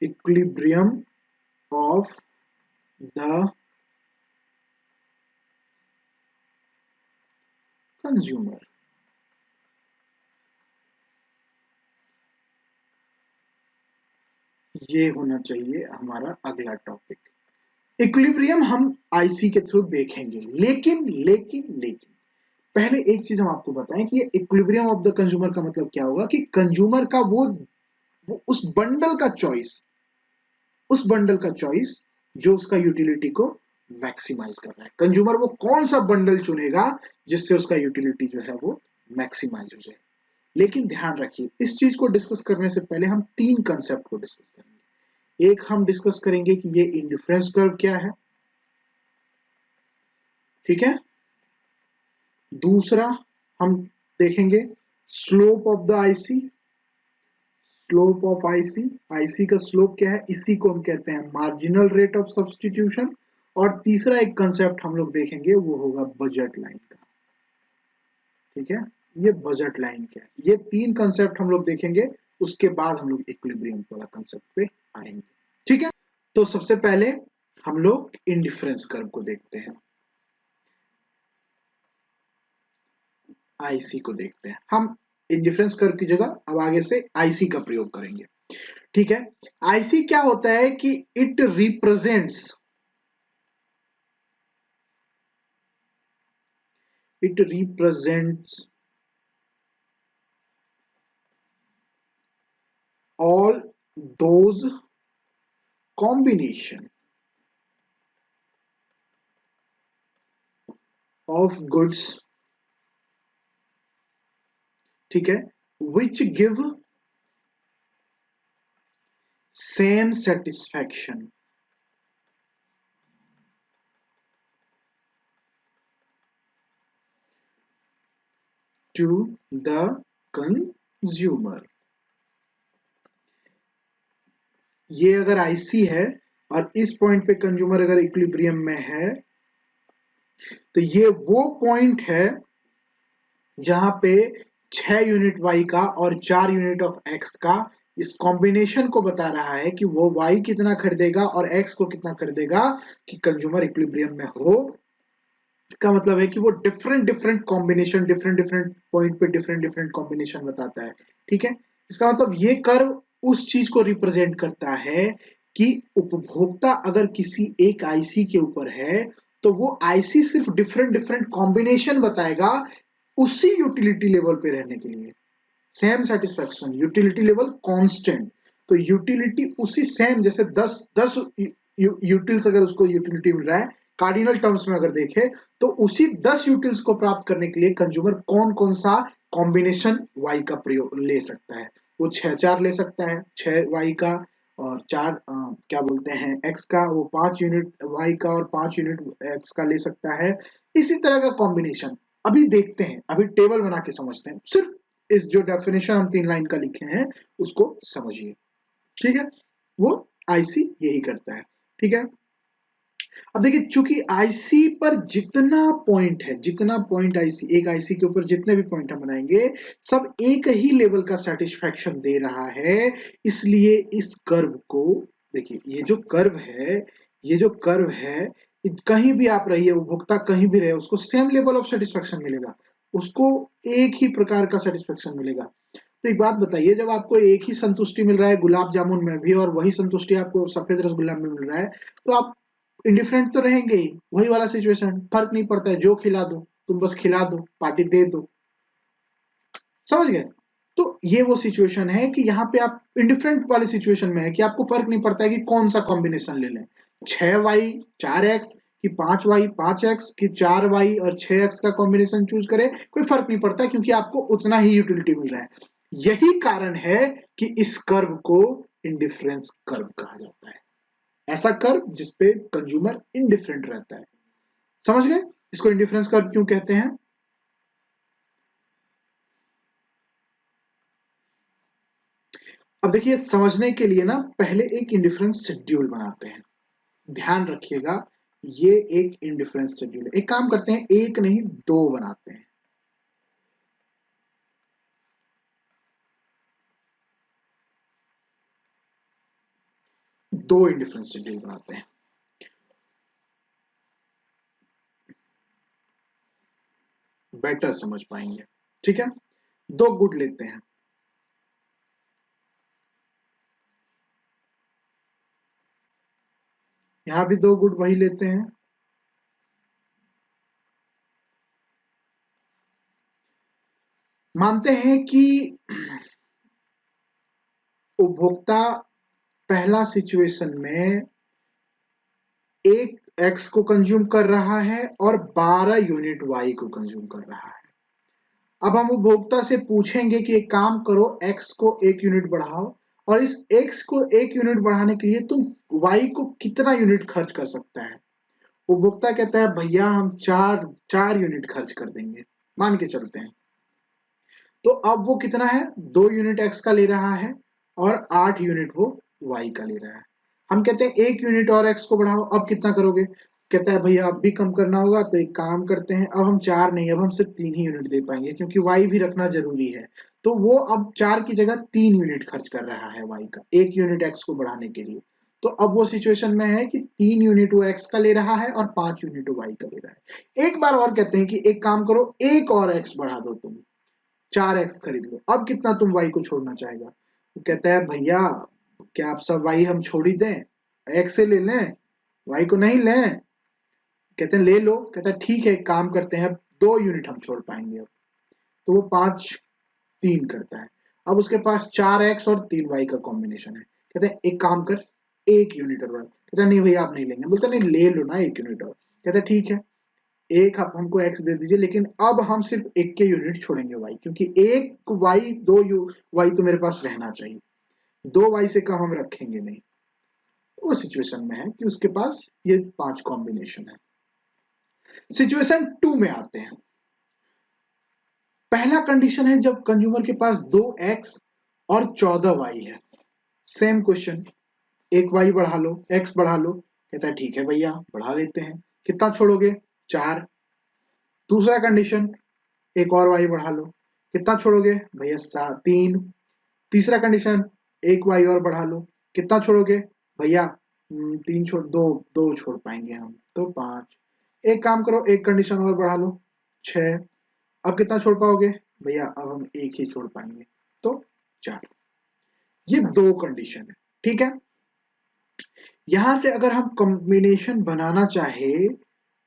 Equilibrium of the consumer. ये होना चाहिए हमारा अगला टॉपिक। इक्विलिब्रियम हम आईसी के थ्रू देखेंगे, लेकिन लेकिन लेकिन पहले एक चीज हम आपको बताएं कि ये इक्विलिब्रियम ऑफ द कंज्यूमर का मतलब क्या होगा, कि कंज्यूमर का वो उस बंडल का चॉइस जो उसका यूटिलिटी को मैक्सिमाइज कर रहा है। कंज्यूमर वो कौन सा बंडल चुनेगा जिससे उसका यूटिलिटी जो है वो मैक्सिमाइज हो जाए। लेकिन ध्यान रखिए, इस चीज को डिस्कस करने से पहले हम तीन कंसेप्ट को डिस्कस करेंगे। एक हम डिस्कस करेंगे कि ये इंडिफरेंस कर्व क्या है, ठीक है। दूसरा हम देखेंगे slope of the IC, slope of IC, IC का स्लोप क्या है, इसी को हम कहते हैं मार्जिनल रेट ऑफ सब्स्टिट्यूशन। और तीसरा एक कंसेप्ट हम लोग देखेंगे वो होगा बजट लाइन का, ठीक है। ये बजट लाइन क्या है, ये तीन कंसेप्ट हम लोग देखेंगे, उसके बाद हम लोग इक्विलिब्रियम वाला कंसेप्ट पे आएंगे, ठीक है। तो सबसे पहले हम लोग इंडिफरेंस कर्व को देखते हैं, आईसी को देखते हैं। हम इंडिफरेंस कर्व की जगह अब आगे से आईसी का प्रयोग करेंगे, ठीक है। आईसी क्या होता है कि it represents all those combination of goods, ठीक है, which give same satisfaction to the consumer। ये अगर आईसी है और इस पॉइंट पे कंज्यूमर अगर इक्विलिब्रियम में है, तो ये वो पॉइंट है जहां पे 6 यूनिट वाई का और 4 यूनिट ऑफ एक्स का इस कॉम्बिनेशन को बता रहा है कि वो वाई कितना खरीदेगा और एक्स को कितना खरीदेगा, कि कंज्यूमर इक्विलिब्रियम में हो। इसका मतलब है कि वो different different combination, different different point पे डिफरेंट डिफरेंट कॉम्बिनेशन बताता है, ठीक है। इसका मतलब ये कर्व उस चीज को रिप्रेजेंट करता है कि उपभोक्ता अगर किसी एक आईसी के ऊपर है तो वो आईसी सिर्फ डिफरेंट डिफरेंट कॉम्बिनेशन बताएगा उसी यूटिलिटी लेवल पे रहने के लिए। Same satisfaction, utility level constant, तो यूटिलिटी उसी सेम, जैसे 10 यूटिल्स अगर उसको यूटिलिटी मिल रहा है कार्डिनल टर्म्स में अगर देखे, तो उसी 10 यूटिल्स को प्राप्त करने के लिए कंज्यूमर कौन कौन सा कॉम्बिनेशन वाई का प्रयोग ले सकता है। वो 6-4 ले सकता है, 6 वाई का और 4 क्या बोलते हैं एक्स का, वो 5 यूनिट वाई का और 5 यूनिट एक्स का ले सकता है। इसी तरह का कॉम्बिनेशन अभी देखते हैं, अभी टेबल बना के समझते हैं। सिर्फ इस जो डेफिनेशन हम 3 लाइन का लिखे हैं उसको समझिए, ठीक है। वो आईसी यही करता है, ठीक है। अब देखिए, चूंकि आईसी पर जितना पॉइंट है, जितना पॉइंट आईसी, एक आईसी के ऊपर जितने भी पॉइंट हम बनाएंगे सब एक ही लेवल का सेटिस्फैक्शन दे रहा है। इसलिए इस कर्व को देखिए, ये जो कर्व है कहीं भी आप रहिए, उपभोक्ता कहीं भी रहे, उसको सेम लेवल ऑफ सेटिस्फैक्शन मिलेगा, उसको एक ही प्रकार का सेटिस्फैक्शन मिलेगा। तो एक बात बताइए, जब आपको एक ही संतुष्टि मिल रहा है गुलाब जामुन में भी और वही संतुष्टि आपको सफेद रसगुल्ला में मिल रहा है, तो आप इंडिफरेंट तो रहेंगे ही। वही वाला सिचुएशन, फर्क नहीं पड़ता है, जो खिला दो तुम बस खिला दो, पार्टी दे दो। समझ गए? तो ये वो सिचुएशन है कि यहाँ पे आप इंडिफरेंट वाली सिचुएशन में है कि आपको फर्क नहीं पड़ता है कि कौन सा कॉम्बिनेशन ले लें, 6y 4x कि 5y 5x कि 4y और 6x का कॉम्बिनेशन चूज करें, कोई फर्क नहीं पड़ता क्योंकि आपको उतना ही यूटिलिटी मिल रहा है। यही कारण है कि इस कर्व को इंडिफरेंस कर्व कहा जाता है, ऐसा कर्व जिसपे कंज्यूमर इंडिफरेंट रहता है। समझ गए इसको इंडिफरेंस कर्व क्यों कहते हैं? अब देखिए, समझने के लिए ना पहले एक इंडिफरेंस शेड्यूल बनाते हैं। ध्यान रखिएगा, ये एक इंडिफरेंस शेड्यूल है। एक काम करते हैं, एक नहीं दो बनाते हैं। दो इंडिफरेंस शेड्यूल बनाते हैं, बेटर समझ पाएंगे। ठीक है, दो गुड लेते हैं। यहां भी दो गुड वही लेते हैं। मानते हैं कि उपभोक्ता पहला सिचुएशन में एक एक्स को कंज्यूम कर रहा है और 12 यूनिट वाई को कंज्यूम कर रहा है। अब हम उपभोक्ता से पूछेंगे कि एक काम करो, एक्स को 1 यूनिट बढ़ाओ और इस एक्स को 1 यूनिट बढ़ाने के लिए तुम वाई को कितना यूनिट खर्च कर सकता है? उपभोक्ता कहता है भैया हम 4 यूनिट खर्च कर देंगे, मान के चलते हैं। तो अब वो कितना है, 2 यूनिट एक्स का ले रहा है और 8 यूनिट वो वाई का ले रहा है। हम कहते हैं 1 यूनिट और एक्स को बढ़ाओ, अब कितना करोगे? कहता है भैया अब भी कम करना होगा, तो एक काम करते हैं, अब हम 4 नहीं, अब हम सिर्फ 3 ही यूनिट दे पाएंगे क्योंकि वाई भी रखना जरूरी है। तो वो अब 4 की जगह 3 यूनिट खर्च कर रहा है वाई का, 1 यूनिट एक्स को बढ़ाने के लिए। तो अब वो सिचुएशन में है कि 3 यूनिट वो एक्स का ले रहा है और 5 यूनिट वो वाई का ले रहा है। एक बार और कहते हैं कि एक काम करो, एक और एक्स बढ़ा दो, तुम 4x खरीद लो, अब कितना तुम वाई को छोड़ना चाहेगा? तो कहता है भैया क्या आप सब वाई हम छोड़ ही दें, एक्स से ले लें, वाई को नहीं लें? कहते हैं ले लो। कहता है ठीक है, एक काम करते हैं, अब 2 यूनिट हम छोड़ पाएंगे। अब तो वो 5 3 करता है। अब उसके पास 4x और 3y का कॉम्बिनेशन है। कहते हैं एक काम कर, 1 यूनिट और। कहता है नहीं भैया आप नहीं लेंगे। बोलते नहीं ले लो ना 1 यूनिट और। कहता है ठीक है, एक आप हमको x दे दीजिए, लेकिन अब हम सिर्फ एक के यूनिट छोड़ेंगे y, क्योंकि एक y 2y तो मेरे पास रहना चाहिए, 2y से कम हम रखेंगे नहीं। वो सिचुएशन में है कि उसके पास ये 5 कॉम्बिनेशन है। सिचुएशन 2 में आते हैं। पहला कंडीशन है जब कंज्यूमर के पास 2x और 14y है। सेम क्वेश्चन, एक y बढ़ा लो, x बढ़ा लो। कहता है ठीक है भैया बढ़ा लेते हैं, कितना छोड़ोगे? 4। दूसरा कंडीशन, एक और y बढ़ा लो, कितना छोड़ोगे भैया? 3। तीसरा कंडीशन, एक y और बढ़ा लो, कितना छोड़ोगे भैया? 3 छोड़ दो, 2 छोड़ पाएंगे हम, तो 5। एक काम करो, एक कंडीशन और बढ़ा लो, 6। अब कितना छोड़ पाओगे भैया? अब हम एक ही छोड़ पाएंगे, तो 4। ये 2 कंडीशन है। ठीक है, यहां से अगर हम कॉम्बिनेशन बनाना चाहे,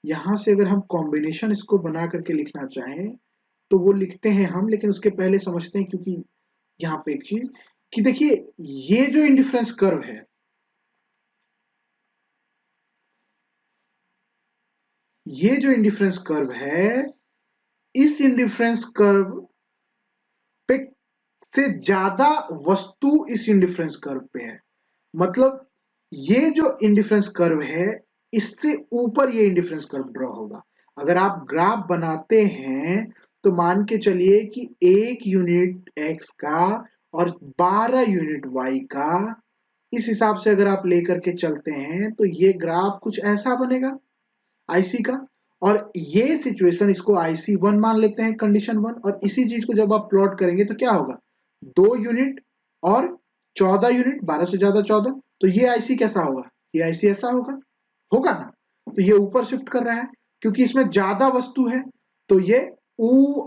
यहां से अगर हम कॉम्बिनेशन इसको बना करके लिखना चाहें तो वो लिखते हैं हम, लेकिन उसके पहले समझते हैं, क्योंकि यहाँ पे एक चीज कि देखिए, ये जो इंडिफरेंस कर्व है, ये जो इंडिफरेंस कर्व है, इस इंडिफरेंस कर्व पे से ज्यादा वस्तु इस इंडिफरेंस कर्व पे है। मतलब ये जो इंडिफरेंस कर्व है, इससे ऊपर ये इंडिफरेंस कर्व ड्रॉ होगा। अगर आप ग्राफ बनाते हैं तो मान के चलिए कि 1 यूनिट x का और 12 यूनिट y का, इस हिसाब से अगर आप लेकर के चलते हैं तो ये ग्राफ कुछ ऐसा बनेगा आईसी का। और ये सिचुएशन, इसको IC1 मान लेते हैं, कंडीशन 1। और इसी चीज को जब आप प्लॉट करेंगे तो क्या होगा? 2 यूनिट और 14 यूनिट, 12 से ज्यादा 14, तो ये आईसी कैसा होगा? ये आईसी ऐसा होगा, होगा ना? तो ये ऊपर शिफ्ट कर रहा है क्योंकि इसमें ज्यादा वस्तु है, तो ये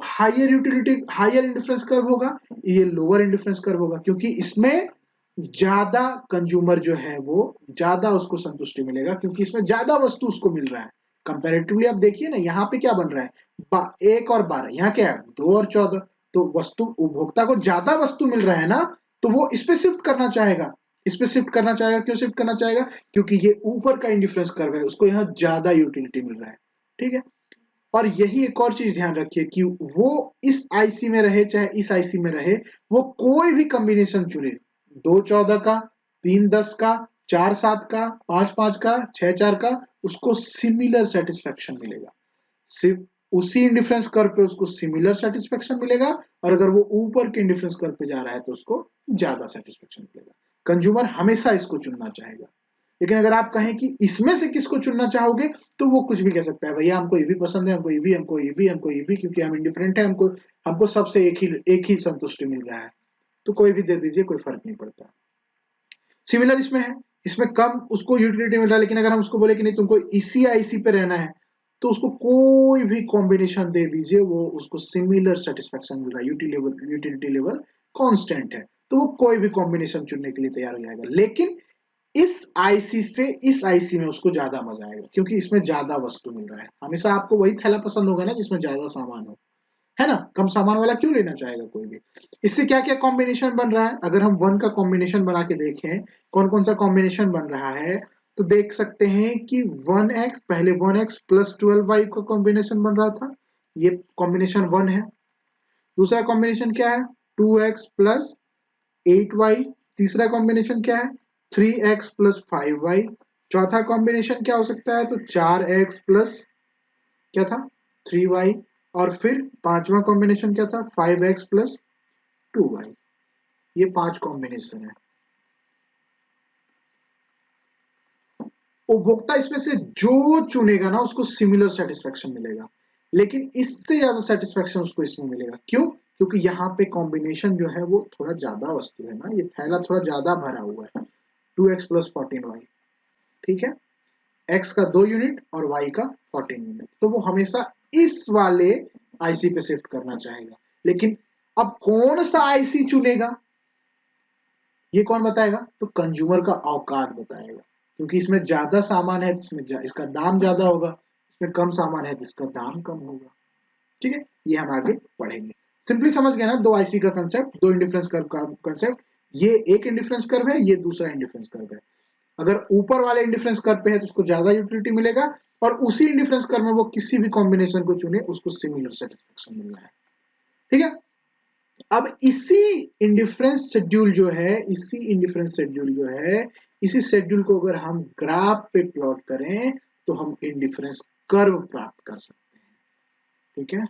higher utility, higher indifference curve होगा, ये लोअर इंडिफरेंस कर्व होगा क्योंकि इसमें ज्यादा कंज्यूमर जो है वो ज्यादा उसको संतुष्टि मिलेगा, क्योंकि इसमें ज्यादा वस्तु उसको मिल रहा है। कंपैरेटिवली आप देखिए ना, यहाँ पे क्या बन रहा है, 1 और 12, यहाँ क्या है 2 और 14, तो वस्तु उपभोक्ता को ज्यादा वस्तु मिल रहा है ना, तो वो इस पे शिफ्ट करना चाहेगा। इस पे शिफ्ट करना चाहेगा, क्यों शिफ्ट करना चाहेगा? क्योंकि ये ऊपर का इंडिफरेंस कर्व है, उसको यहाँ ज्यादा यूटिलिटी मिल रहा है। ठीक है, और यही एक और चीज ध्यान रखिए कि वो इस आईसी में रहे चाहे इस आईसी में रहे, वो कोई भी कॉम्बिनेशन चुने, 2 14 का, 3 10 का, 4 7 का, 5 5 का, 6 4 का, उसको सिमिलर सेटिस्फेक्शन मिलेगा। सिर्फ उसी इंडिफरेंस कर्व पे उसको सिमिलर सेटिस्फेक्शन मिलेगा, और अगर वो ऊपर के इंडिफरेंस कर्व पे जा रहा है तो उसको ज्यादा सेटिस्फेक्शन मिलेगा। कंज्यूमर हमेशा इसको चुनना चाहेगा। लेकिन अगर आप कहें कि इसमें से किसको चुनना चाहोगे, तो वो कुछ भी कह सकता है, भैया हमको ये भी पसंद है, हमको ये भी, हमको ये भी, हमको ये भी, क्योंकि हम इंडिफरेंट है, हमको हमको सबसे एक ही संतुष्टि मिल रहा है, तो कोई भी दे दीजिए, कोई फर्क नहीं पड़ता। सिमिलर इसमें है, इसमें कम उसको यूटिलिटी मिल रहा है, लेकिन अगर हम उसको बोले कि नहीं तुमको इसी आईसी पे रहना है, तो उसको कोई भी कॉम्बिनेशन दे दीजिए, वो उसको सिमिलर सेटिस्फेक्शन मिल रहा है, यूटिलिटी लेवल कांस्टेंट है, तो वो कोई भी कॉम्बिनेशन चुनने के लिए तैयार हो जाएगा। लेकिन इस आईसी से इस आईसी में उसको ज्यादा मजा आएगा, क्योंकि इसमें ज्यादा वस्तु मिल रहा है। हमेशा आपको वही थैला पसंद होगा ना जिसमें ज्यादा सामान हो, है ना? कम सामान वाला क्यों लेना चाहेगा कोई भी? इससे क्या क्या कॉम्बिनेशन बन रहा है, अगर हम 1 का कॉम्बिनेशन बना के देखें, कौन कौन सा कॉम्बिनेशन बन रहा है, तो देख सकते हैं कि 1x, पहले 1x प्लस 12y का कॉम्बिनेशन बन रहा था, ये कॉम्बिनेशन 1 है। दूसरा कॉम्बिनेशन क्या है, 2x प्लस 8y। तीसरा कॉम्बिनेशन क्या है, 3x प्लस 5y। चौथा कॉम्बिनेशन क्या हो सकता है, तो 4x प्लस क्या था, 3y। और फिर पांचवा कॉम्बिनेशन क्या था, 5x प्लस 2y। ये 5 कॉम्बिनेशन है। उपभोक्ता इसमें से जो चुनेगा ना, उसको सिमिलर सेटिस्फेक्शन मिलेगा, लेकिन इससे ज्यादा सेटिस्फेक्शन उसको इसमें मिलेगा। क्यों? क्योंकि यहाँ पे कॉम्बिनेशन जो है वो थोड़ा ज्यादा वस्तु है ना, ये थैला थोड़ा ज्यादा भरा हुआ है, 2x प्लस 14y। ठीक है, x का 2 यूनिट और y का 14 यूनिट, तो वो हमेशा इस वाले आईसी पे शिफ्ट करना चाहेगा। लेकिन अब कौन सा आईसी चुनेगा, ये कौन बताएगा? तो कंज्यूमर का औकात बताएगा, क्योंकि इसमें ज्यादा सामान है, इसका दाम ज्यादा होगा, इसमें कम सामान है तो इसका दाम कम होगा। ठीक है, ये हम आगे पढ़ेंगे। सिंपली समझ गए ना, दो आईसी का कंसेप्ट, दो इंडिफरेंस कर्व का कंसेप्ट। ये एक इंडिफरेंस कर्व है, ये दूसरा इंडिफरेंस कर्व है। अगर ऊपर वाले इंडिफरेंस कर्व पे है तो उसको ज्यादा यूटिलिटी मिलेगा, और उसी इंडिफरेंस कर्व में वो किसी भी कॉम्बिनेशन को चुने, उसको सिमिलर सेटिस्फेक्शन मिल रहा है। ठीक है, अब इसी इंडिफरेंस शेड्यूल जो है, इसी इंडिफरेंस शेड्यूल जो है, इसी शेड्यूल को अगर हम ग्राफ पे प्लॉट करें, तो हम इंडिफरेंस कर्व प्राप्त कर सकते हैं। ठीक है,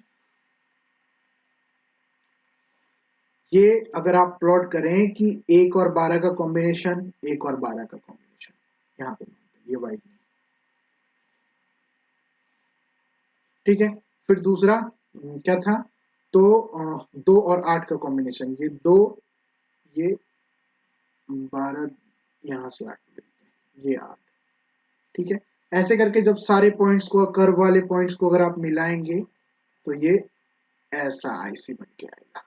ये अगर आप प्लॉट करें कि 1 और 12 का कॉम्बिनेशन, 1 और 12 का कॉम्बिनेशन, यहाँ पे ये वाइट में, ठीक है। फिर दूसरा क्या था, तो 2 और 8 का कॉम्बिनेशन, ये 2, ये 12, यहाँ से 8, ये 8। ठीक है, ऐसे करके जब सारे पॉइंट्स को, कर्व वाले पॉइंट्स को अगर आप मिलाएंगे, तो ये ऐसा आईसी बन के आएगा।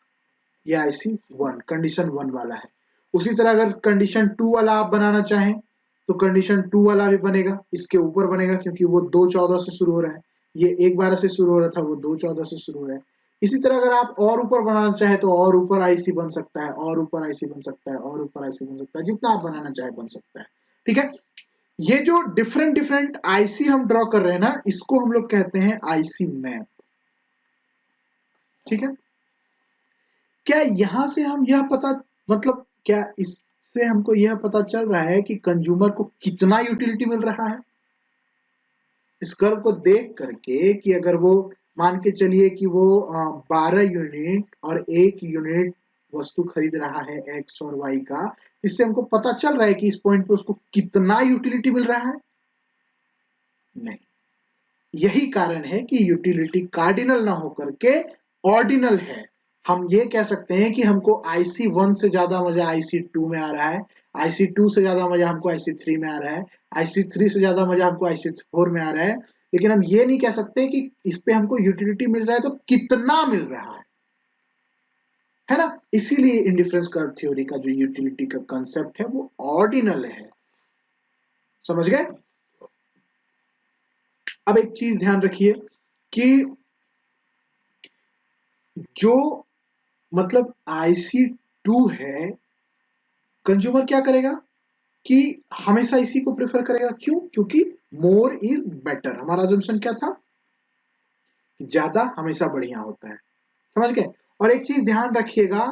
ये आईसी 1, कंडीशन 1 वाला है। उसी तरह अगर कंडीशन 2 वाला आप बनाना चाहें, तो कंडीशन 2 वाला भी बनेगा, इसके ऊपर बनेगा, क्योंकि वो 2 14 से शुरू हो रहा है, ये 1 12 से शुरू हो रहा था, वो 2 14 से शुरू हो रहा है। इसी तरह अगर आप और ऊपर बनाना चाहे, तो और ऊपर आईसी बन सकता है, और ऊपर आईसी बन सकता है, और ऊपर आईसी बन सकता है, जितना आप बनाना चाहे बन सकता है। ठीक है, ये जो डिफरेंट डिफरेंट आईसी हम ड्रॉ कर रहे हैं ना, इसको हम लोग कहते हैं आईसी मैप। ठीक है, क्या यहां से हम यह पता, मतलब क्या इससे हमको यह पता चल रहा है कि कंज्यूमर को कितना यूटिलिटी मिल रहा है? इस कर्व को देख करके कि अगर वो मान के चलिए कि वो 12 यूनिट और 1 यूनिट वस्तु खरीद रहा है एक्स और वाई का, इससे हमको पता चल रहा है कि इस पॉइंट पे उसको कितना यूटिलिटी मिल रहा है? नहीं। यही कारण है कि यूटिलिटी कार्डिनल ना होकर के ऑर्डिनल है। हम ये कह सकते हैं कि हमको IC1 से ज्यादा मजा IC2 में आ रहा है, IC2 से ज्यादा मजा हमको IC3 में आ रहा है, IC3 से ज्यादा मजा हमको IC4 में आ रहा है। लेकिन हम ये नहीं कह सकते कि इस पे हमको यूटिलिटी मिल रहा है तो कितना मिल रहा है ना? इसीलिए इंडिफरेंस कर्व थ्योरी का जो यूटिलिटी का कंसेप्ट है वो ऑर्डिनल है। समझ गए? अब एक चीज ध्यान रखिए कि जो मतलब IC2 है, कंज्यूमर क्या करेगा कि हमेशा इसी को प्रेफर करेगा। क्यों? क्योंकि मोर इज बेटर। हमारा अजम्पशन क्या था? ज्यादा हमेशा बढ़िया होता है। समझ गए? और एक चीज ध्यान रखिएगा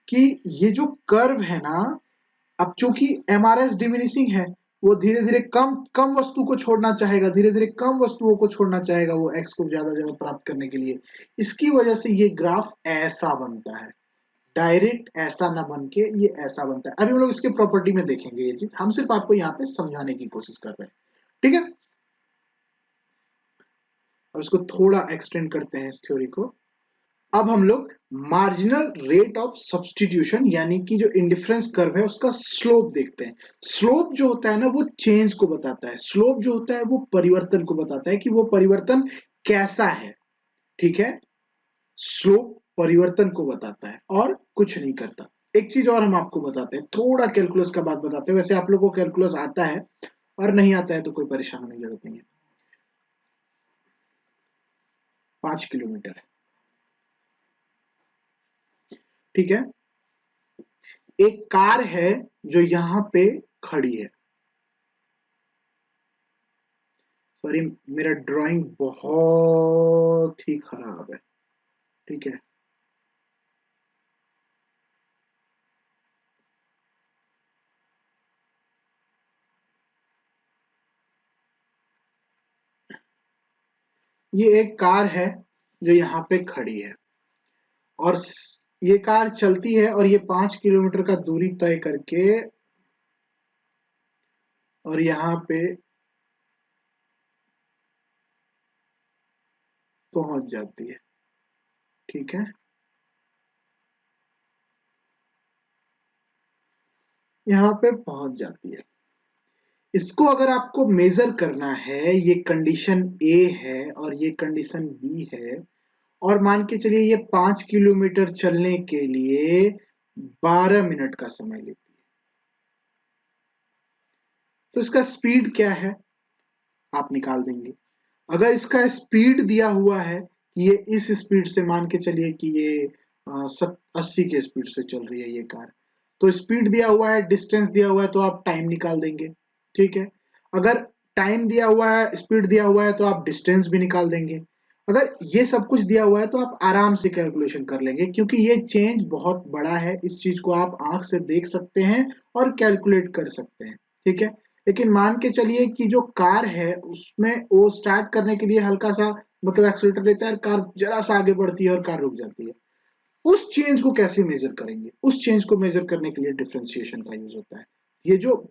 कि ये जो कर्व है ना, अब चूंकि एमआरएस डिमिनिशिंग है, वो धीरे धीरे कम कम वस्तु को छोड़ना चाहेगा, धीरे धीरे कम वस्तुओं को छोड़ना चाहेगा वो एक्स को ज्यादा ज्यादा प्राप्त करने के लिए। इसकी वजह से ये ग्राफ ऐसा बनता है, डायरेक्ट ऐसा ना बन के ये ऐसा बनता है। अभी हम लोग इसके प्रॉपर्टी में देखेंगे ये चीज, हम सिर्फ आपको यहाँ पे समझाने की कोशिश कर रहे हैं। ठीक है, अब इसको थोड़ा एक्सटेंड करते हैं इस थ्योरी को। अब हम लोग मार्जिनल रेट ऑफ सब्सटीट्यूशन यानी कि जो इंडिफरेंस कर्व है उसका स्लोप देखते हैं। स्लोप जो होता है ना वो चेंज को बताता है, स्लोप जो होता है वो परिवर्तन को बताता है कि वो परिवर्तन कैसा है। ठीक है, स्लोप परिवर्तन को बताता है और कुछ नहीं करता। एक चीज और हम आपको बताते हैं, थोड़ा कैलकुलस का बात बताते हैं। वैसे आप लोगों को कैलकुलस आता है और नहीं आता है तो कोई परेशान होने की जरूरत नहीं है। 5 किलोमीटर है, ठीक है। एक कार है जो यहां पे खड़ी है। सॉरी, मेरा ड्राइंग बहुत ही खराब है। ठीक है, ये एक कार है जो यहाँ पे खड़ी है और ये कार चलती है और ये 5 किलोमीटर का दूरी तय करके और यहाँ पे पहुंच जाती है। ठीक है, यहाँ पे पहुंच जाती है। इसको अगर आपको मेजर करना है, ये कंडीशन ए है और ये कंडीशन बी है, और मान के चलिए ये 5 किलोमीटर चलने के लिए 12 मिनट का समय लेती है, तो इसका स्पीड क्या है आप निकाल देंगे। अगर इसका स्पीड दिया हुआ है कि ये इस स्पीड से, मान के चलिए कि ये 80 के स्पीड से चल रही है ये कार, तो स्पीड दिया हुआ है, डिस्टेंस दिया हुआ है, तो आप टाइम निकाल देंगे। ठीक है, अगर टाइम दिया हुआ है, स्पीड दिया हुआ है, तो आप डिस्टेंस भी निकाल देंगे। अगर ये सब कुछ दिया हुआ है तो आप आराम से कैलकुलेशन कर लेंगे, क्योंकि ये चेंज बहुत बड़ा है। इस चीज को आप आंख से देख सकते हैं और कैलकुलेट कर सकते हैं। ठीक है, लेकिन मान के चलिए कि जो कार है उसमें वो स्टार्ट करने के लिए हल्का सा मतलब एक्सीलरेटर लेता है, कार जरा सा आगे बढ़ती है और कार रुक जाती है। उस चेंज को कैसे मेजर करेंगे? उस चेंज को मेजर करने के लिए डिफरेंशिएशन का यूज होता है। ये जो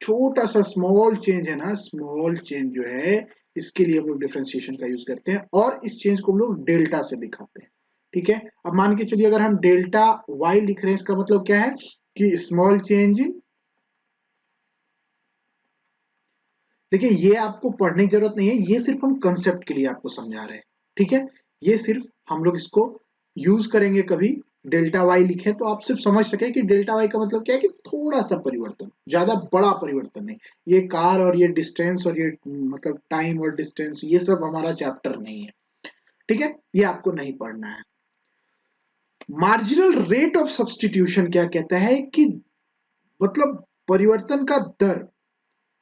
छोटा सा स्मॉल चेंज है ना, स्मॉल चेंज जो है, इसके लिए हम लोग डिफरेंशिएशन का यूज करते हैं और इस चेंज को हम लोग डेल्टा से दिखाते हैं। ठीक है, अब मान के चलिए अगर हम डेल्टा वाई लिख रहे हैं, इसका मतलब क्या है कि स्मॉल चेंज। देखिए, ये आपको पढ़ने की जरूरत नहीं है, ये सिर्फ हम कंसेप्ट के लिए आपको समझा रहे हैं। ठीक है, ये सिर्फ हम लोग इसको यूज करेंगे कभी डेल्टा वाई लिखे तो आप सिर्फ समझ सके कि डेल्टा वाई का मतलब क्या है कि थोड़ा सा परिवर्तन, ज्यादा बड़ा परिवर्तन नहीं। ये कार और ये डिस्टेंस और ये मतलब टाइम और डिस्टेंस, ये सब हमारा चैप्टर नहीं है। ठीक है, ये आपको नहीं पढ़ना है। मार्जिनल रेट ऑफ सब्सटीट्यूशन क्या कहता है कि मतलब परिवर्तन का दर,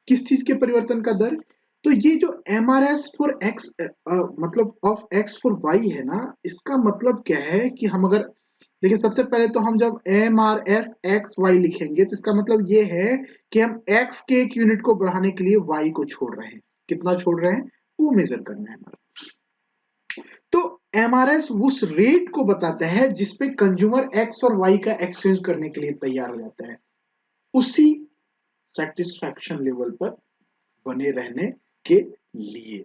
किस चीज के परिवर्तन का दर? तो ये जो M R S for X मतलब ऑफ एक्स फॉर वाई है ना, इसका मतलब क्या है कि हम अगर देखिए, सबसे पहले तो हम जब M R S X Y लिखेंगे तो इसका मतलब ये है कि हम एक्स के एक यूनिट को बढ़ाने के लिए वाई को छोड़ रहे हैं। कितना छोड़ रहे हैं वो मेजर करना है हमारा। तो एम आर एस उस रेट को बताता है जिसपे कंज्यूमर एक्स और वाई का एक्सचेंज करने के लिए तैयार हो जाता है, उसी सेटिस्फैक्शन लेवल पर बने रहने के लिए।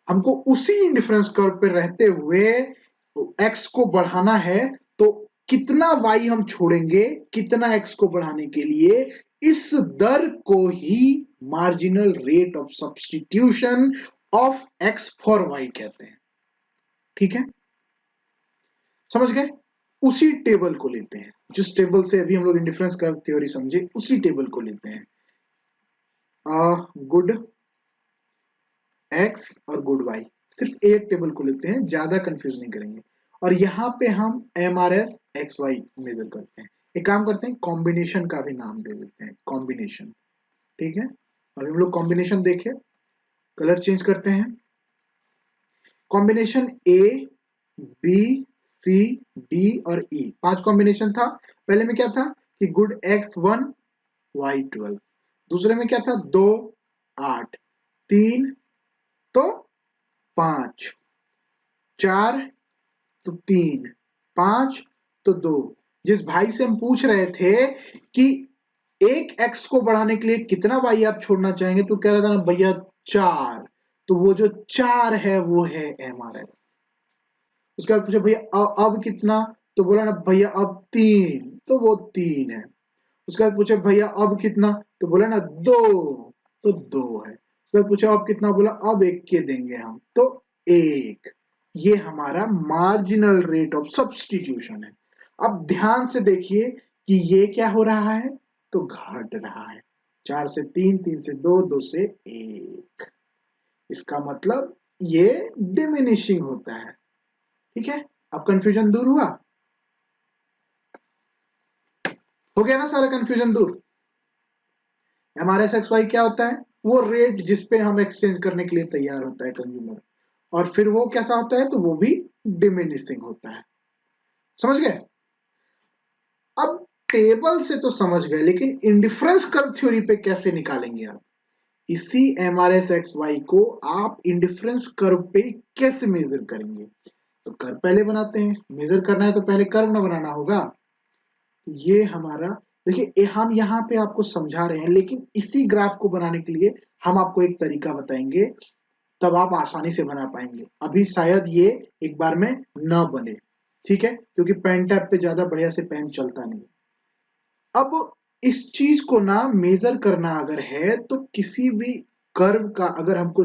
हमको उसी इंडिफरेंस कर्व पे रहते हुए एक्स को बढ़ाना है, तो कितना वाई हम छोड़ेंगे कितना एक्स को बढ़ाने के लिए, इस दर को ही marginal rate of substitution of X for Y कहते हैं। ठीक है, समझ गए? उसी टेबल को लेते हैं, जिस टेबल से अभी हम लोग इंडिफरेंस कर्व थ्योरी समझे, उसी टेबल को लेते हैं। गुड एक्स और गुड वाई, सिर्फ एक टेबल को लेते हैं, ज्यादा कंफ्यूज नहीं करेंगे। और यहाँ पे हम MRS XY मेजर करते हैं। एक काम करते हैं, कॉम्बिनेशन का भी नाम दे देते हैं, कॉम्बिनेशन। ठीक है, और हम लोग कॉम्बिनेशन देखे, कलर चेंज करते हैं। Combination A B C D और E, 5 कॉम्बिनेशन था। पहले में क्या था कि गुड X1 Y12, दूसरे में क्या था 2 8, 3 तो 5, 4 तो 3, 5 तो 2। जिस भाई से हम पूछ रहे थे कि एक x को बढ़ाने के लिए कितना y आप छोड़ना चाहेंगे, तो कह रहा था ना भैया 4, तो वो जो 4 है वो है MRS। उसके बाद पूछा भैया अब कितना, तो बोला ना भैया अब 3, तो वो 3 है। उसके बाद पूछा भैया अब कितना, तो बोला ना 2, तो 2 है। उसके बाद पूछा अब कितना, बोला अब 1 के देंगे हम, तो 1। ये हमारा मार्जिनल रेट ऑफ सब्स्टिट्यूशन है। अब ध्यान से देखिए कि ये क्या हो रहा है, तो घट रहा है। 4 से 3, 3 से 2, 2 से 1। इसका मतलब ये डिमिनिशिंग होता है। ठीक है, अब कंफ्यूजन दूर हुआ, हो गया ना सारा कंफ्यूजन दूर। MRS/XY क्या होता है, वो रेट जिसपे हम एक्सचेंज करने के लिए तैयार होता है कंज्यूमर, और फिर वो कैसा होता है, तो वो भी डिमिनिशिंग होता है। समझ गए। अब टेबल से तो समझ गए, लेकिन इंडिफरेंस कर्व थ्योरी पे कैसे निकालेंगे आप। इसी MRS/XY को आप इंडिफरेंस कर्व पे कैसे मेजर करेंगे। तो कर्व पहले बनाते हैं, मेजर करना है तो पहले कर्व ना बनाना होगा। ये हमारा, देखिए हम यहाँ पे आपको समझा रहे हैं, लेकिन इसी ग्राफ को बनाने के लिए हम आपको एक तरीका बताएंगे, तब आप आसानी से बना पाएंगे। अभी शायद ये एक बार में न बने, ठीक है, क्योंकि पेन टैब पे ज्यादा बढ़िया से पेन चलता नहीं। अब इस चीज को ना मेजर करना अगर है, तो किसी भी कर्व का अगर हमको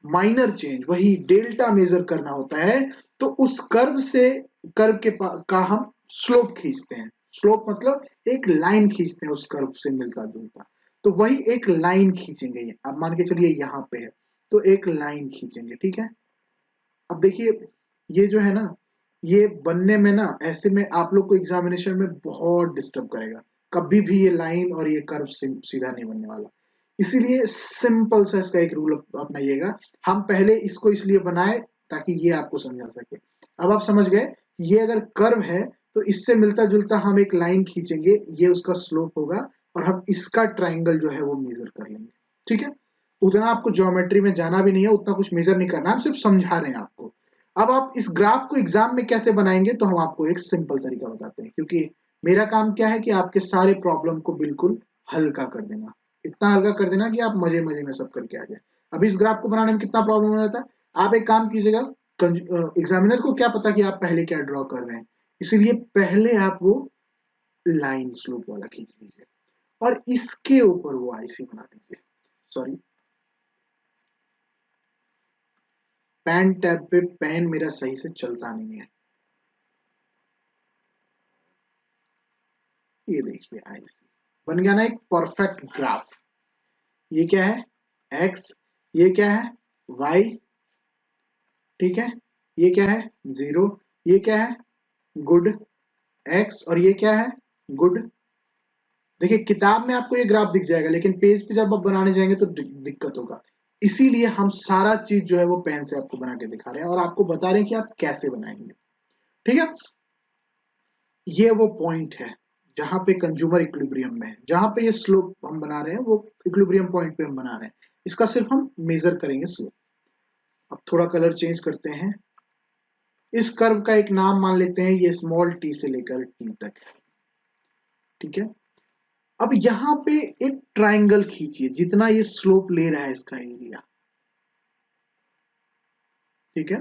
माइनर चेंज, वही डेल्टा मेजर करना होता है, तो उस कर्व से, कर्व का हम स्लोप खींचते हैं। स्लोप मतलब एक लाइन खींचते हैं उस कर्व से मिलता जुलता, तो वही एक लाइन खींचेंगे। अब मान के चलिए यहाँ पे है, तो एक लाइन खींचेंगे। ठीक है, अब देखिए ये जो है ना, ये बनने में ना, ऐसे में आप लोग को एग्जामिनेशन में बहुत डिस्टर्ब करेगा। कभी भी ये लाइन और ये कर्व सीधा नहीं बनने वाला। इसीलिए सिंपल सा इसका एक रूल अपनाइएगा। हम पहले इसको इसलिए बनाए ताकि ये आपको समझा सके। अब आप समझ गए, ये अगर कर्व है तो इससे मिलता जुलता हम एक लाइन खींचेंगे, ये उसका स्लोप होगा, और हम इसका ट्राइंगल जो है वो मेजर कर लेंगे। ठीक है, उतना आपको ज्योमेट्री में जाना भी नहीं है, उतना कुछ मेजर नहीं करना, हम सिर्फ समझा रहे हैं आपको। अब आप इस ग्राफ को एग्जाम में कैसे बनाएंगे, तो हम आपको एक सिंपल तरीका बताते हैं, क्योंकि मेरा काम क्या है कि आपके सारे प्रॉब्लम को बिल्कुल हल्का कर देना, इतना हल्का कर देना कि आप मजे मजे में सब करके आ जाए। अब इस ग्राफ को बनाने में कितना प्रॉब्लम हो जाता है, आप एक काम कीजिएगा, एग्जामिनर को क्या पता कि आप पहले क्या ड्रॉ कर रहे हैं, इसीलिए पहले आप वो लाइन स्लोप वाला खींच लीजिए, और इसके ऊपर वो आईसी बना दीजिए। सॉरी, पेन टैब पे पेन मेरा सही से चलता नहीं है। ये देखिए आईसी बन गया ना एक परफेक्ट ग्राफ। ये क्या है, एक्स, ये क्या है, वाई, ठीक है, ये क्या है 0, ये क्या है गुड एक्स, और ये क्या है गुड। देखिए किताब में आपको ये ग्राफ दिख जाएगा, लेकिन पेज पे जब आप बनाने जाएंगे तो दिक्कत होगा। इसीलिए हम सारा चीज जो है वो पेन से आपको बना के दिखा रहे हैं, और आपको बता रहे हैं कि आप कैसे बनाएंगे। ठीक है, ये वो पॉइंट है जहां पे कंज्यूमर इक्विलिब्रियम में है, जहां पे ये स्लोप हम बना रहे हैं वो इक्विलिब्रियम पॉइंट पे हम बना रहे हैं। इसका सिर्फ हम मेजर करेंगे स्लोप। अब थोड़ा कलर चेंज करते हैं। इस कर्व का एक नाम मान लेते हैं, ये स्मॉल टी से लेकर टी तक। ठीक है, अब यहां पे एक ट्राइंगल खींचिए, जितना ये स्लोप ले रहा है इसका एरिया। ठीक है,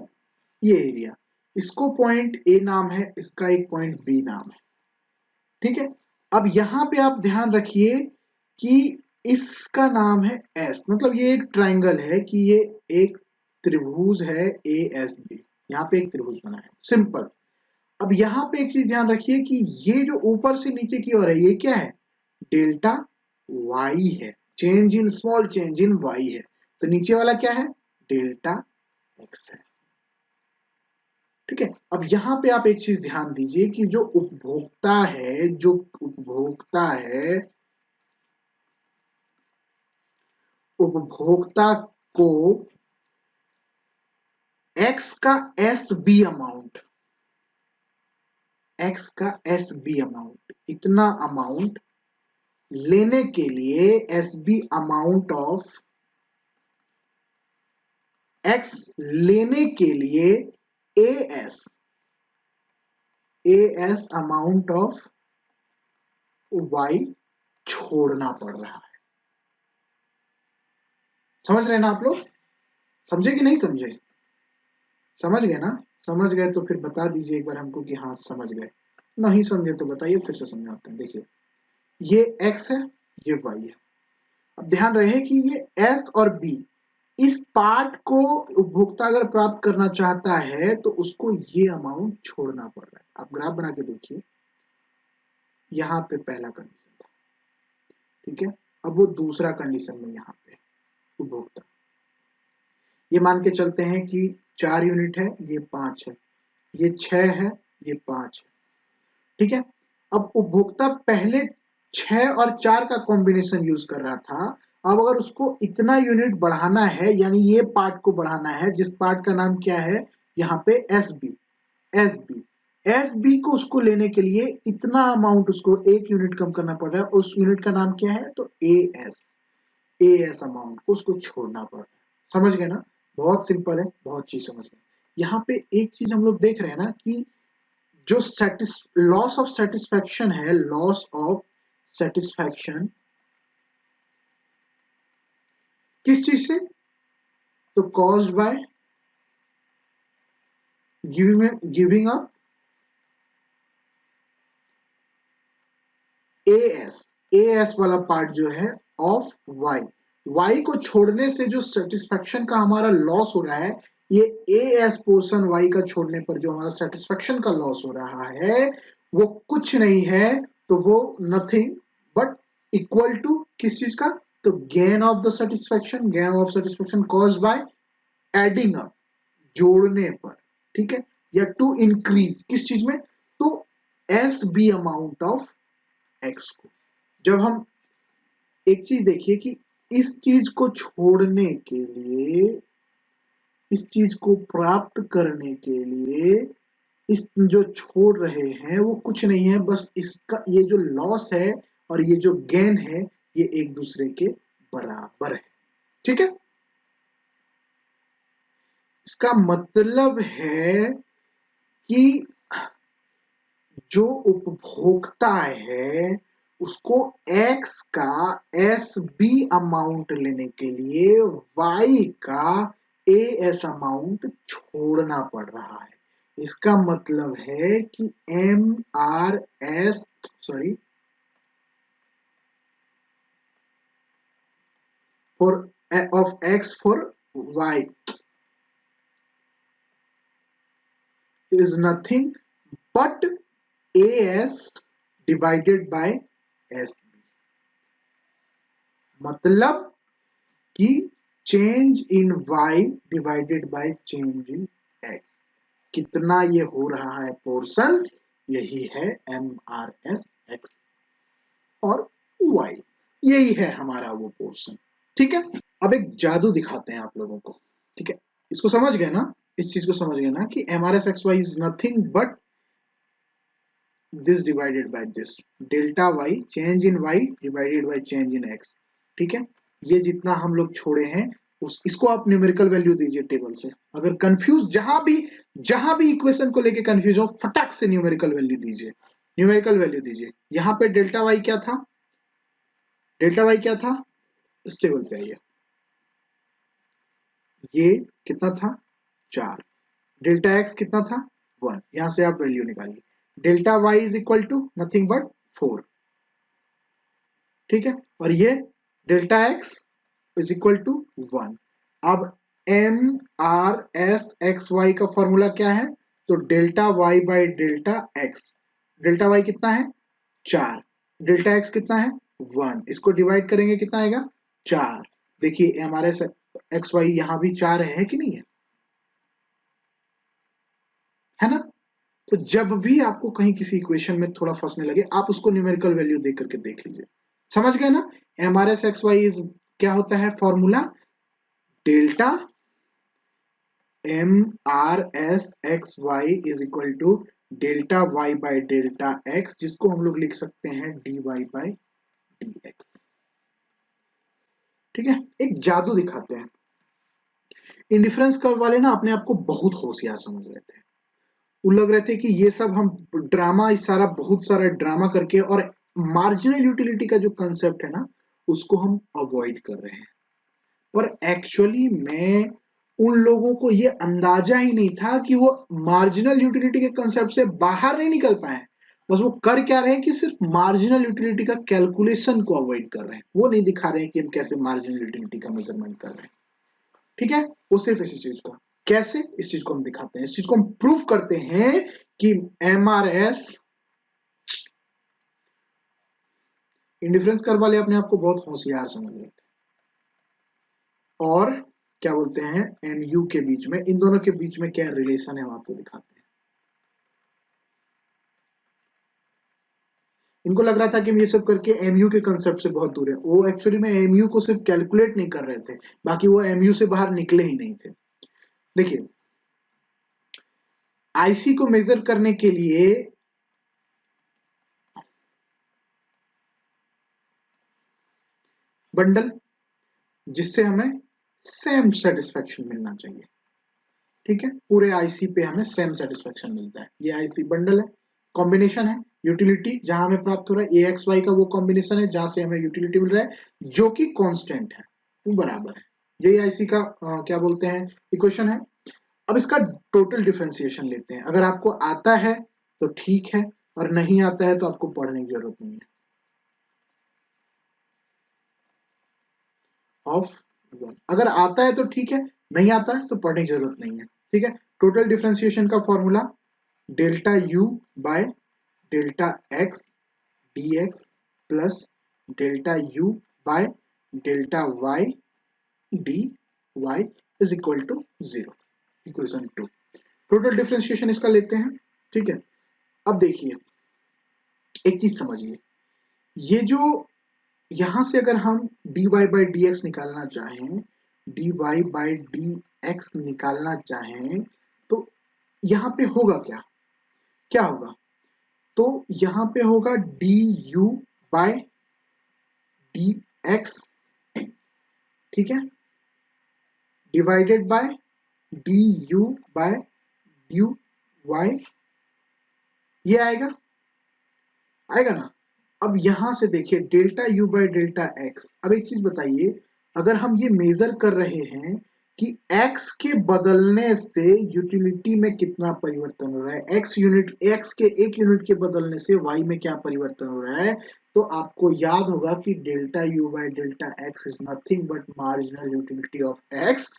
ये एरिया, इसको पॉइंट ए नाम है, इसका एक पॉइंट बी नाम है। ठीक है, अब यहां पे आप ध्यान रखिए कि इसका नाम है एस, मतलब ये एक ट्राइंगल है कि ये एक त्रिभुज है ए एस बी। यहाँ पे एक त्रिभुज बना है सिंपल। अब यहाँ पे एक चीज ध्यान रखिए कि ये जो ऊपर से नीचे की ओर है, ये क्या है, डेल्टा वाई है, change in small change in Y है। तो नीचे वाला क्या है, डेल्टा x है। ठीक है, अब यहां पे आप एक चीज ध्यान दीजिए कि जो उपभोक्ता है, जो उपभोक्ता है, उपभोक्ता को x का एस बी अमाउंट, x का एस बी अमाउंट, इतना अमाउंट लेने के लिए S B amount of x लेने के लिए एस अमाउंट ऑफ y छोड़ना पड़ रहा है। समझ रहे हैं ना आप लोग? समझे कि नहीं समझे? समझ गए ना? समझ गए तो फिर बता दीजिए एक बार हमको कि हाँ समझ गए। नहीं समझे तो बताइए, फिर से समझाते हैं। देखिए, ये x है, ये y है। अब ध्यान रहे कि ये s और b, इस पार्ट को उपभोक्ता अगर प्राप्त करना चाहता है तो उसको ये अमाउंट छोड़ना पड़ रहा है। आप ग्राफ बना के देखिए, यहाँ पे पहला कंडीशन था, ठीक है। अब वो दूसरा कंडीशन में यहाँ पे उपभोक्ता, ये मान के चलते हैं कि 4 यूनिट है, ये 5 है, ये 6 है, ये 5 है, ठीक है। अब उपभोक्ता पहले 6 और 4 का कॉम्बिनेशन यूज कर रहा था। अब अगर उसको इतना यूनिट बढ़ाना है, यानी ये पार्ट को बढ़ाना है, जिस पार्ट का नाम क्या है यहाँ पे एस बी, एस बी को उसको लेने के लिए इतना अमाउंट, उसको 1 यूनिट कम करना पड़ रहा है। उस यूनिट का नाम क्या है? तो एस अमाउंट को उसको छोड़ना पड़ रहा है। समझ गए ना? बहुत सिंपल है, बहुत चीज समझ गए। यहाँ पे एक चीज हम लोग देख रहे हैं ना कि जो लॉस ऑफ सेटिस्फैक्शन है, लॉस ऑफ सेटिस्फैक्शन किस चीज से? तो caused by giving up as वाला पार्ट जो है ऑफ वाई को छोड़ने से जो सेटिस्फैक्शन का हमारा लॉस हो रहा है, ये एएस पोर्शन वाई का छोड़ने पर जो हमारा सेटिस्फैक्शन का लॉस हो रहा है, वो कुछ नहीं है, तो वो नथिंग बट इक्वल टू किस चीज का? तो gain of the satisfaction, gain of satisfaction cause by adding up, जोड़ने पर, ठीक है, या टू इंक्रीज किस चीज में? तो S B amount of X को। जब हम एक चीज देखिए कि इस चीज को छोड़ने के लिए, इस चीज को प्राप्त करने के लिए, इस जो छोड़ रहे हैं वो कुछ नहीं है, बस इसका ये जो लॉस है और ये जो गेन है, ये एक दूसरे के बराबर है, ठीक है। इसका मतलब है कि जो उपभोक्ता है उसको x का एस बी अमाउंट लेने के लिए y का एस अमाउंट छोड़ना पड़ रहा है। इसका मतलब है कि M R S sorry for of x फॉर y is nothing but as divided by sb। मतलब कि change in y divided by change in x, कितना ये हो रहा है पोर्शन, यही है एम आर एस एक्स और y, यही है हमारा वो पोर्शन, ठीक है। अब एक जादू दिखाते हैं आप लोगों को, ठीक है। इसको समझ गए ना? इस चीज को समझ गए ना कि M R S X Y is nothing but this divided by this, delta Y change in Y divided by change in X, ठीक है। ये जितना हम लोग छोड़े हैं इसको आप न्यूमेरिकल वैल्यू दीजिए टेबल से। अगर कंफ्यूज, जहां भी इक्वेशन को लेके कंफ्यूज हो, फटाक से न्यूमेरिकल वैल्यू दीजिए, न्यूमेरिकल वैल्यू दीजिए। यहाँ पे डेल्टा वाई क्या था? डेल्टा वाई क्या था? इस टेबल पे आइए, ये कितना था? 4। डेल्टा एक्स कितना था? 1। यहां से आप वैल्यू निकालिए। Delta Y is equal to nothing but 4, ठीक है। और ये delta x is equal to 1। अब M R S X Y का फॉर्मूला क्या है? तो delta Y by delta X. Delta Y कितना है? 4। डेल्टा एक्स कितना है? 1। इसको डिवाइड करेंगे कितना आएगा? 4। देखिए M R S X Y यहां भी 4 है कि नहीं है? है ना। तो जब भी आपको कहीं किसी इक्वेशन में थोड़ा फंसने लगे, आप उसको न्यूमेरिकल वैल्यू दे करके देख लीजिए। समझ गए ना। MRS XY इज क्या होता है formula, delta MRS XY is equal to delta Y by delta X, जिसको हम लोग लिख सकते हैं DY बाई DX। ठीक है, एक जादू दिखाते हैं। इंडिफरेंस कर्व वाले ना अपने आप को बहुत होशियार समझ रहे थे। वो लग रहे थे कि ये सब हम ड्रामा, इस सारा बहुत सारा ड्रामा करके और मार्जिनल यूटिलिटी का जो कंसेप्ट है ना, उसको हम अवॉइड कर रहे हैं। पर एक्चुअली में उन लोगों को ये अंदाजा ही नहीं था कि वो मार्जिनल यूटिलिटी के कंसेप्ट से बाहर नहीं निकल पाए। बस वो कर क्या रहे हैं कि सिर्फ मार्जिनल यूटिलिटी का कैलकुलेशन को अवॉइड कर रहे हैं, वो नहीं दिखा रहे हैं कि हम कैसे मार्जिनल यूटिलिटी का मेजरमेंट कर रहे हैं। ठीक है, वो सिर्फ इसी चीज को कैसे, इस चीज को हम दिखाते हैं, इस चीज को हम प्रूफ करते हैं कि MRS इंडिफरेंस कर्व वाले अपने आप को बहुत होशियार समझ रहे थे। और क्या बोलते हैं, MU के बीच में, इन दोनों के बीच में क्या रिलेशन है, हम आपको दिखाते हैं। इनको लग रहा था कि हम ये सब करके MU के कंसेप्ट से बहुत दूर है। वो एक्चुअली में MU को सिर्फ कैलकुलेट नहीं कर रहे थे, बाकी वो MU से बाहर निकले ही नहीं थे। देखिए, IC को मेजर करने के लिए बंडल, जिससे हमें सेम सेटिस्फेक्शन मिलना चाहिए। ठीक है, पूरे आईसी पे हमें सेम सेटिस्फेक्शन मिलता है। ये आईसी बंडल है, कॉम्बिनेशन है, यूटिलिटी जहां हमें प्राप्त हो रहा है AXY का वो कॉम्बिनेशन है जहां से हमें यूटिलिटी मिल रहा है जो कि कांस्टेंट है, वो बराबर है। यही आईसी का क्या बोलते हैं, इक्वेशन है। अब इसका टोटल डिफरेंशिएशन लेते हैं। अगर आपको आता है तो ठीक है, और नहीं आता है तो आपको पढ़ने की जरूरत नहीं है। ऑफ 1, अगर आता है तो ठीक है, नहीं आता है तो पढ़ने की जरूरत नहीं है। ठीक है, टोटल डिफरेंशिएशन का formula delta U by delta X dx plus delta U by delta Y dy is equal to 0, equation 2। Total differentiation इसका लेते हैं। ठीक है, अब देखिए एक चीज समझिए, ये जो यहां से अगर हम dy बाई dx निकालना चाहें, dy बाई dx निकालना चाहें, तो यहां पे होगा क्या, क्या होगा, तो यहां पे होगा du बाय dx, ठीक है, divided by du by dy, ये आएगा, आएगा ना। अब यहां से देखिए delta U by delta x. अब एक चीज बताइए, अगर हम ये मेजर कर रहे हैं कि x के बदलने से यूटिलिटी में कितना परिवर्तन हो रहा है, x के एक यूनिट के बदलने से y में क्या परिवर्तन हो रहा है, तो आपको याद होगा कि delta U by delta x is nothing but marginal utility of x,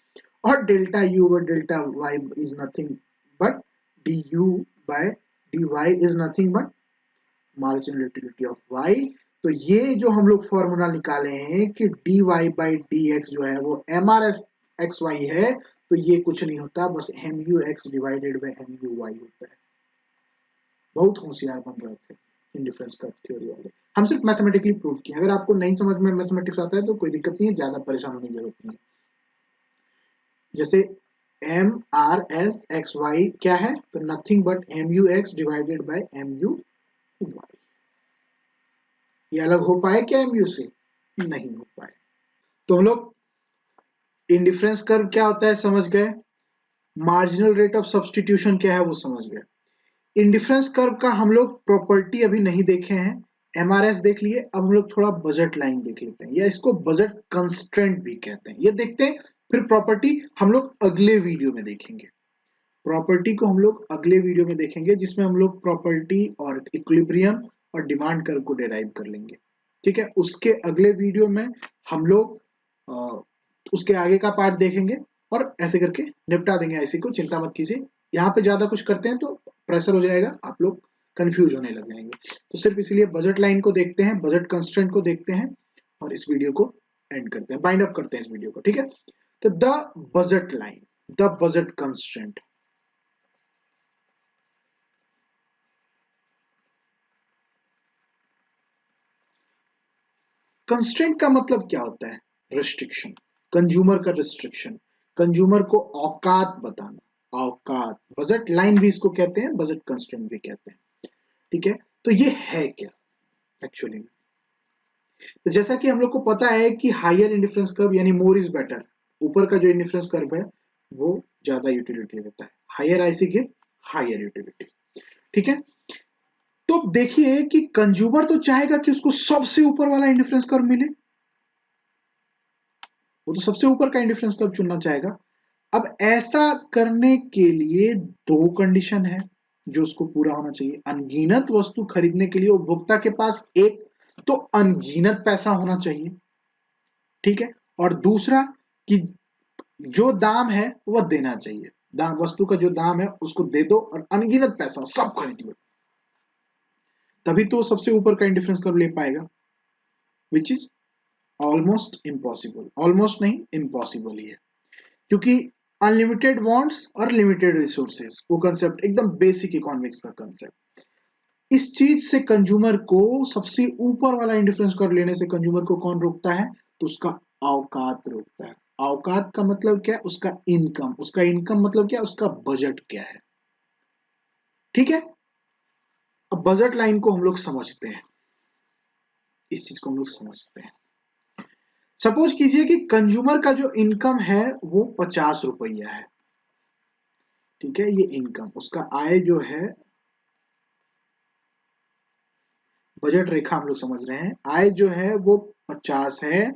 और delta U by delta y is nothing but du by dy is nothing but marginal utility of y। तो ये जो हम लोग फॉर्मूला निकाले हैं कि dy by dx जो है वो MRS XY है, तो ये कुछ नहीं होता, बस MUX डिवाइडेड बाई MUY होता है। बहुत होशियार बन रहे थे इंडिफरेंस कर्व थ्योरी वाले। हम सिर्फ मैथमेटिकली प्रूव किए। अगर आपको नहीं समझ में मैथमेटिक्स आता है तो कोई दिक्कत नहीं है, ज्यादा परेशान होने की जरूरत नहीं है। जैसे MRS XY क्या है, तो nothing but MUX divided by MUY। ये अलग हो पाए क्या MU से, नहीं हो पाए। तो हम लोग इंडिफरेंस कर्व क्या होता है समझ गए, मार्जिनल रेट ऑफ सब्सटीट्यूशन क्या है वो समझ गए। इंडिफरेंस कर्व का हम लोग प्रॉपर्टी अभी नहीं देखे हैं, MRS देख लिए। अब हम लोग थोड़ा बजट लाइन देख लेते हैं, या इसको बजट कंस्ट्रेंट भी कहते हैं, ये देखते हैं। फिर प्रॉपर्टी हम लोग अगले वीडियो में देखेंगे। प्रॉपर्टी को हम लोग अगले वीडियो में देखेंगे, जिसमें हम लोग प्रॉपर्टी और इक्विलिब्रियम और डिमांड कर्व को डिराइव कर लेंगे। ठीक है, उसके अगले वीडियो में हम लोग उसके आगे का पार्ट देखेंगे, और ऐसे करके निपटा देंगे ऐसी को, चिंता मत कीजिए। यहाँ पे ज्यादा कुछ करते हैं तो प्रेशर हो जाएगा, आप लोग कंफ्यूज होने लग जाएंगे। तो सिर्फ इसीलिए बजट लाइन को देखते हैं, बजट कंस्ट्रेंट को देखते हैं, और इस वीडियो को एंड करते हैं, बाइंड अप करते हैं इस वीडियो को। ठीक है, तो the budget line, the budget constraint. Constraint का मतलब क्या होता है? रिस्ट्रिक्शन, कंज्यूमर का रिस्ट्रिक्शन, कंज्यूमर को औकात बताना, औकात, बजट लाइन भी इसको कहते हैं, बजट कंस्ट्रेंट भी कहते हैं। ठीक है, तो ये है क्या एक्चुअली में? तो जैसा कि हम लोग को पता है कि हायर इंडिफरेंस कर्व यानी मोर इज बेटर, ऊपर का जो इंडिफरेंस कर्व है वो ज्यादा यूटिलिटी देता है, higher IC give higher utility. ठीक है, तो देखिए कि कंज्यूमर तो चाहेगा कि उसको सबसे ऊपर वाला इंडिफरेंस कर्व मिले, वो तो सबसे ऊपर का इंडिफरेंस कर्व चुनना चाहेगा। अब ऐसा करने के लिए दो कंडीशन है जो उसको पूरा होना चाहिए। अनगिनत वस्तु खरीदने के लिए उपभोक्ता के पास एक तो अनगिनत पैसा होना चाहिए, ठीक है, और दूसरा कि जो दाम है वह देना चाहिए, दाम, वस्तु का जो दाम है उसको दे दो और अनगिनत पैसा सब खरीद लो, तभी तो सबसे ऊपर का इंडिफरेंस कर्व ले पाएगा, which is almost impossible, almost नहीं इम्पॉसिबल ही है, क्योंकि अनलिमिटेड वांट्स और लिमिटेड रिसोर्सेज, वो कंसेप्ट एकदम बेसिक इकोनॉमिक्स का कंसेप्ट, इस चीज से कंज्यूमर को सबसे ऊपर वाला इंडिफरेंस कर्व लेने से कंज्यूमर को कौन रोकता है? तो उसका औकात रोकता है। औकात का मतलब क्या है? उसका इनकम, उसका इनकम मतलब क्या? उसका बजट क्या है। ठीक है, अब बजट लाइन को हम लोग समझते हैं, इस चीज को हम लोग समझते हैं। सपोज कीजिए कि कंज्यूमर का जो इनकम है वो 50 रुपया है, ठीक है, ये इनकम, उसका आय जो है, बजट रेखा हम लोग समझ रहे हैं, आय जो है वो 50 है,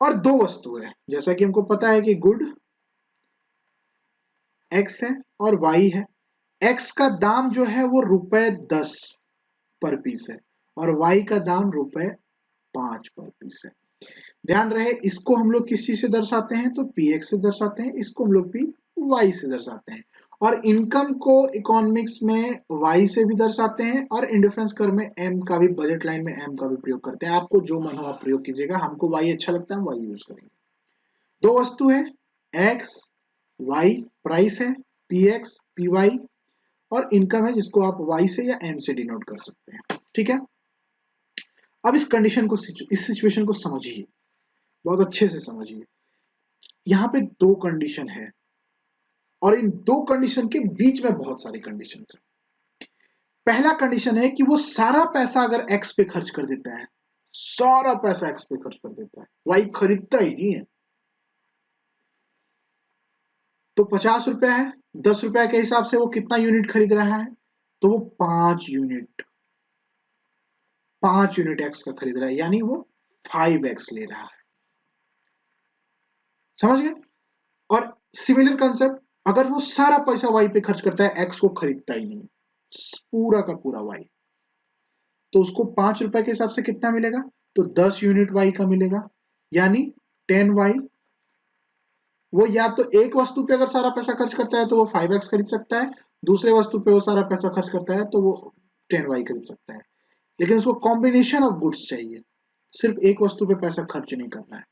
और दो वस्तु है, जैसा कि हमको पता है कि गुड एक्स है और वाई है। एक्स का दाम जो है वो ₹10 पर पीस है और वाई का दाम ₹5 पर पीस है। ध्यान रहे, इसको हम लोग किस चीज से दर्शाते हैं? तो पी एक्स से दर्शाते हैं, इसको हम लोग पी वाई से दर्शाते हैं, और इनकम को इकोनॉमिक्स में वाई से भी दर्शाते हैं, और इंडिफरेंस कर्व में एम का भी, बजट लाइन में एम का भी प्रयोग करते हैं। आपको जो मन हो आप प्रयोग कीजिएगा, हमको वाई अच्छा लगता है, हम वाई यूज करेंगे। दो वस्तु है, एक्स वाई, प्राइस है पी एक्स पी वाई, और इनकम है जिसको आप वाई से या एम से डिनोट कर सकते हैं। ठीक है, अब इस कंडीशन को, इस सिचुएशन को समझिए, बहुत अच्छे से समझिए। यहाँ पे दो कंडीशन है और इन दो कंडीशन के बीच में बहुत सारी कंडीशन है। पहला कंडीशन है कि वो सारा पैसा अगर एक्स पे खर्च कर देता है, सारा पैसा एक्स पे खर्च कर देता है, वाई खरीदता ही नहीं है, तो 50 रुपया है, 10 रुपया के हिसाब से वो कितना यूनिट खरीद रहा है? तो वो 5 यूनिट, 5 यूनिट एक्स का खरीद रहा है, यानी वो 5x ले रहा है। समझ गए? और सिमिलर कंसेप्ट, अगर वो सारा पैसा वाई पे खर्च करता है, एक्स को खरीदता ही नहीं, पूरा का पूरा वाई, तो उसको 5 रुपए के हिसाब से कितना मिलेगा? तो 10 यूनिट वाई का मिलेगा, यानी 10y। वो या तो एक वस्तु पे अगर सारा पैसा खर्च करता है तो वो 5x खरीद सकता है, दूसरे वस्तु पे वो सारा पैसा खर्च करता है तो वो 10y खरीद सकता है, लेकिन उसको कॉम्बिनेशन ऑफ गुड्स चाहिए, सिर्फ एक वस्तु पे पैसा खर्च नहीं करना है,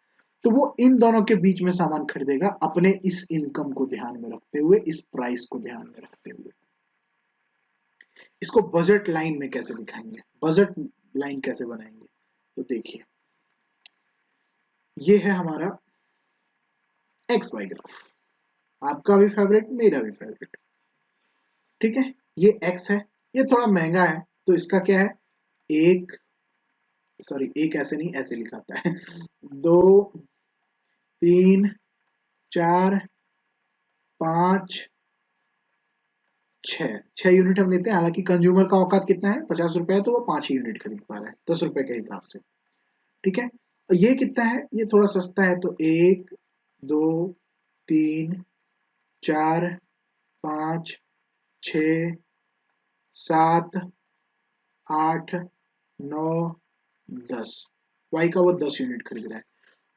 तो वो इन दोनों के बीच में सामान खरीदेगा, अपने इस इनकम को ध्यान में रखते हुए, इस प्राइस को ध्यान में रखते हुए। इसको बजट लाइन में कैसे दिखाएंगे, बजट लाइन कैसे बनाएंगे? तो देखिए, ये है हमारा एक्स वाई ग्राफ, आपका भी फेवरेट, मेरा भी फेवरेट। ठीक है, ये एक्स है, ये थोड़ा महंगा है, तो इसका क्या है? एक, सॉरी एक ऐसे नहीं, ऐसे लिखाता है, 2 3 4 5 6 यूनिट हम लेते हैं, हालांकि कंज्यूमर का औकात कितना है? 50 रुपए है, तो वो 5 ही यूनिट खरीद पा रहा है 10 रुपए के हिसाब से। ठीक है, और ये कितना है? ये थोड़ा सस्ता है, तो 1 2 3 4 5 6 7 8 9 10, वाई का वो 10 यूनिट खरीद रहा है।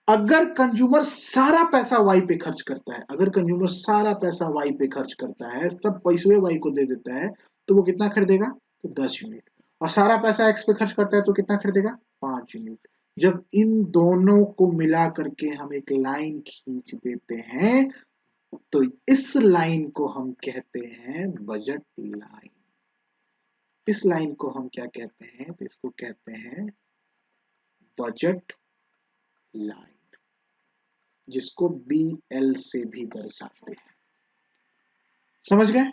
अगर कंज्यूमर सारा पैसा वाई पे खर्च करता है, अगर कंज्यूमर सारा पैसा वाई पे खर्च करता है, सब पैसे वाई को दे देता है, तो वो कितना खरीदेगा? तो 10 यूनिट। और सारा पैसा एक्स पे खर्च करता है तो कितना खरीदेगा? 5 यूनिट। जब इन दोनों को मिला करके हम एक लाइन खींच देते हैं, तो इस लाइन को हम कहते हैं बजट लाइन। इस लाइन को हम क्या कहते हैं? तो इसको कहते हैं बजट लाइन, जिसको BL से भी दर्शाते हैं। समझ गए?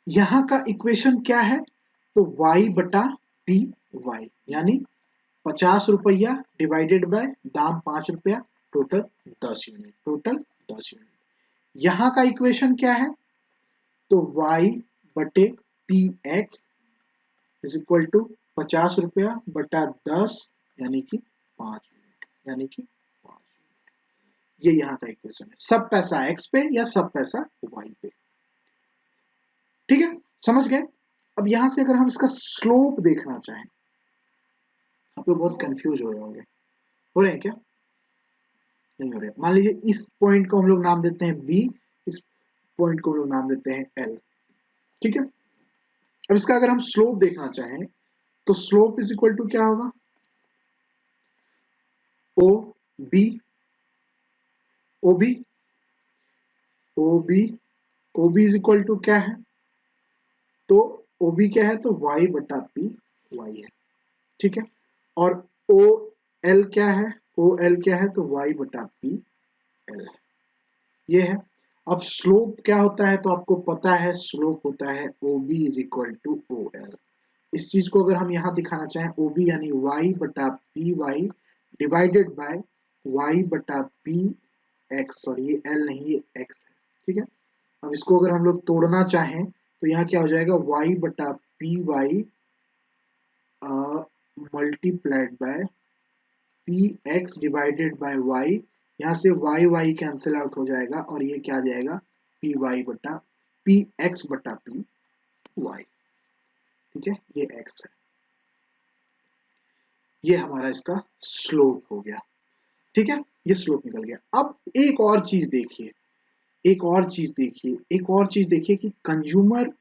यहां का इक्वेशन क्या है? तो y बटा पी वाई, यानी 50 रुपया डिवाइडेड बाय दाम 5 रुपया, टोटल 10 यूनिट, टोटल 10 यूनिट। यहां का इक्वेशन क्या है? तो y बटे P X is equal to 50 रुपया बटा 10 यानी कि 5 यूनिट, यानी कि 5 यूनिट। ये यहाँ का इक्वेशन है, सब पैसा x पे या सब पैसा y पे। ठीक है, समझ गए? अब यहां से अगर हम इसका स्लोप देखना चाहें, आप लोग बहुत कंफ्यूज हो रहे होंगे, हो रहे हैं क्या? नहीं हो रहे। मान लीजिए इस पॉइंट को हम लोग नाम देते हैं B, इस पॉइंट को हम लोग नाम देते हैं L। ठीक है, अब इसका अगर हम स्लोप देखना चाहें तो स्लोप इज इक्वल टू क्या होगा? O B O B O B is equal to क्या है? तो ओ बी क्या है? तो y बटा पी वाई है। ठीक है, और ओ एल क्या है? ओ एल क्या है? तो y बटा पी एल है। ये है। अब स्लोप क्या होता है? तो आपको पता है स्लोप होता है O B is equal to O L. इस चीज को अगर हम यहां दिखाना चाहें, ओ बी यानी y बटा P Y divided by y बटा पी एक्स, सॉरी ये एल नहीं, ये एक्स है। ठीक है, अब इसको अगर हम लोग तोड़ना चाहें तो यहाँ क्या हो जाएगा? y बटा P Y multiplied by P X divided by Y. यहाँ से y y कैंसिल आउट हो जाएगा और ये क्या आ जाएगा? पी वाई बटा पी एक्स बटा पी वाई। ठीक है, ये x है, ये हमारा इसका स्लोप हो गया। ठीक है, ये स्लोप निकल गया। अब एक और चीज देखिए, एक और चीज देखिए, एक और चीज देखिए कि कंज्यूमर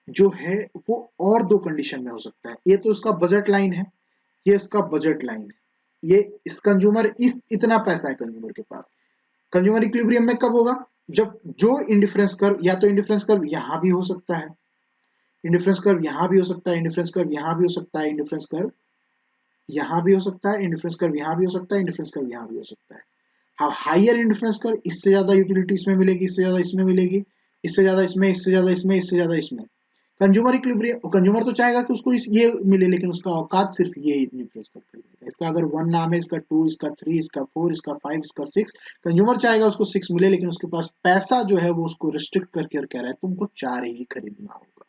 जो है वो और दो कंडीशन में हो सकता है। ये तो उसका बजट लाइन है, ये इसका बजट लाइन है, ये इस कंज्यूमर इतना पैसा है कंज्यूमर के पास। कंज्यूमर इक्विलिब्रियम में कब होगा? जब जो इंडिफरेंस कर्व, या तो इंडिफरेंस कर्व यहां भी हो सकता है, इंडिफरेंस कर्व यहां भी हो सकता है, इंडिफरेंस कर्व यहां भी हो सकता है, इंडिफरेंस कर्व यहां भी हो सकता है, इंडिफरेंस कर्व यहां भी हो सकता है, इंडिफरेंस कर्व यहां भी हो सकता है। हाँ, हाइयर इंडिफरेंस कर्व, इससे ज्यादा यूटिलिटी इसमें मिलेगी, इससे ज्यादा इसमें मिलेगी, इससे ज्यादा इसमें, इससे ज्यादा इसमें, इससे ज्यादा इसमें। कंज्यूमर इक्विलिब्रियम, कंज्यूमर तो चाहेगा कि उसको ये मिले, लेकिन उसका औकात सिर्फ ये इंडिफरेंस कर्व खरीदेगा। इसका अगर 1 नाम है, इसका 2, इसका 3, इसका 4, इसका 5, इसका 6, कंज्यूमर चाहेगा उसको 6 मिले, लेकिन उसके पास पैसा जो है वो उसको रिस्ट्रिक्ट करके और कह रहा है तुमको 4 ही खरीदना होगा।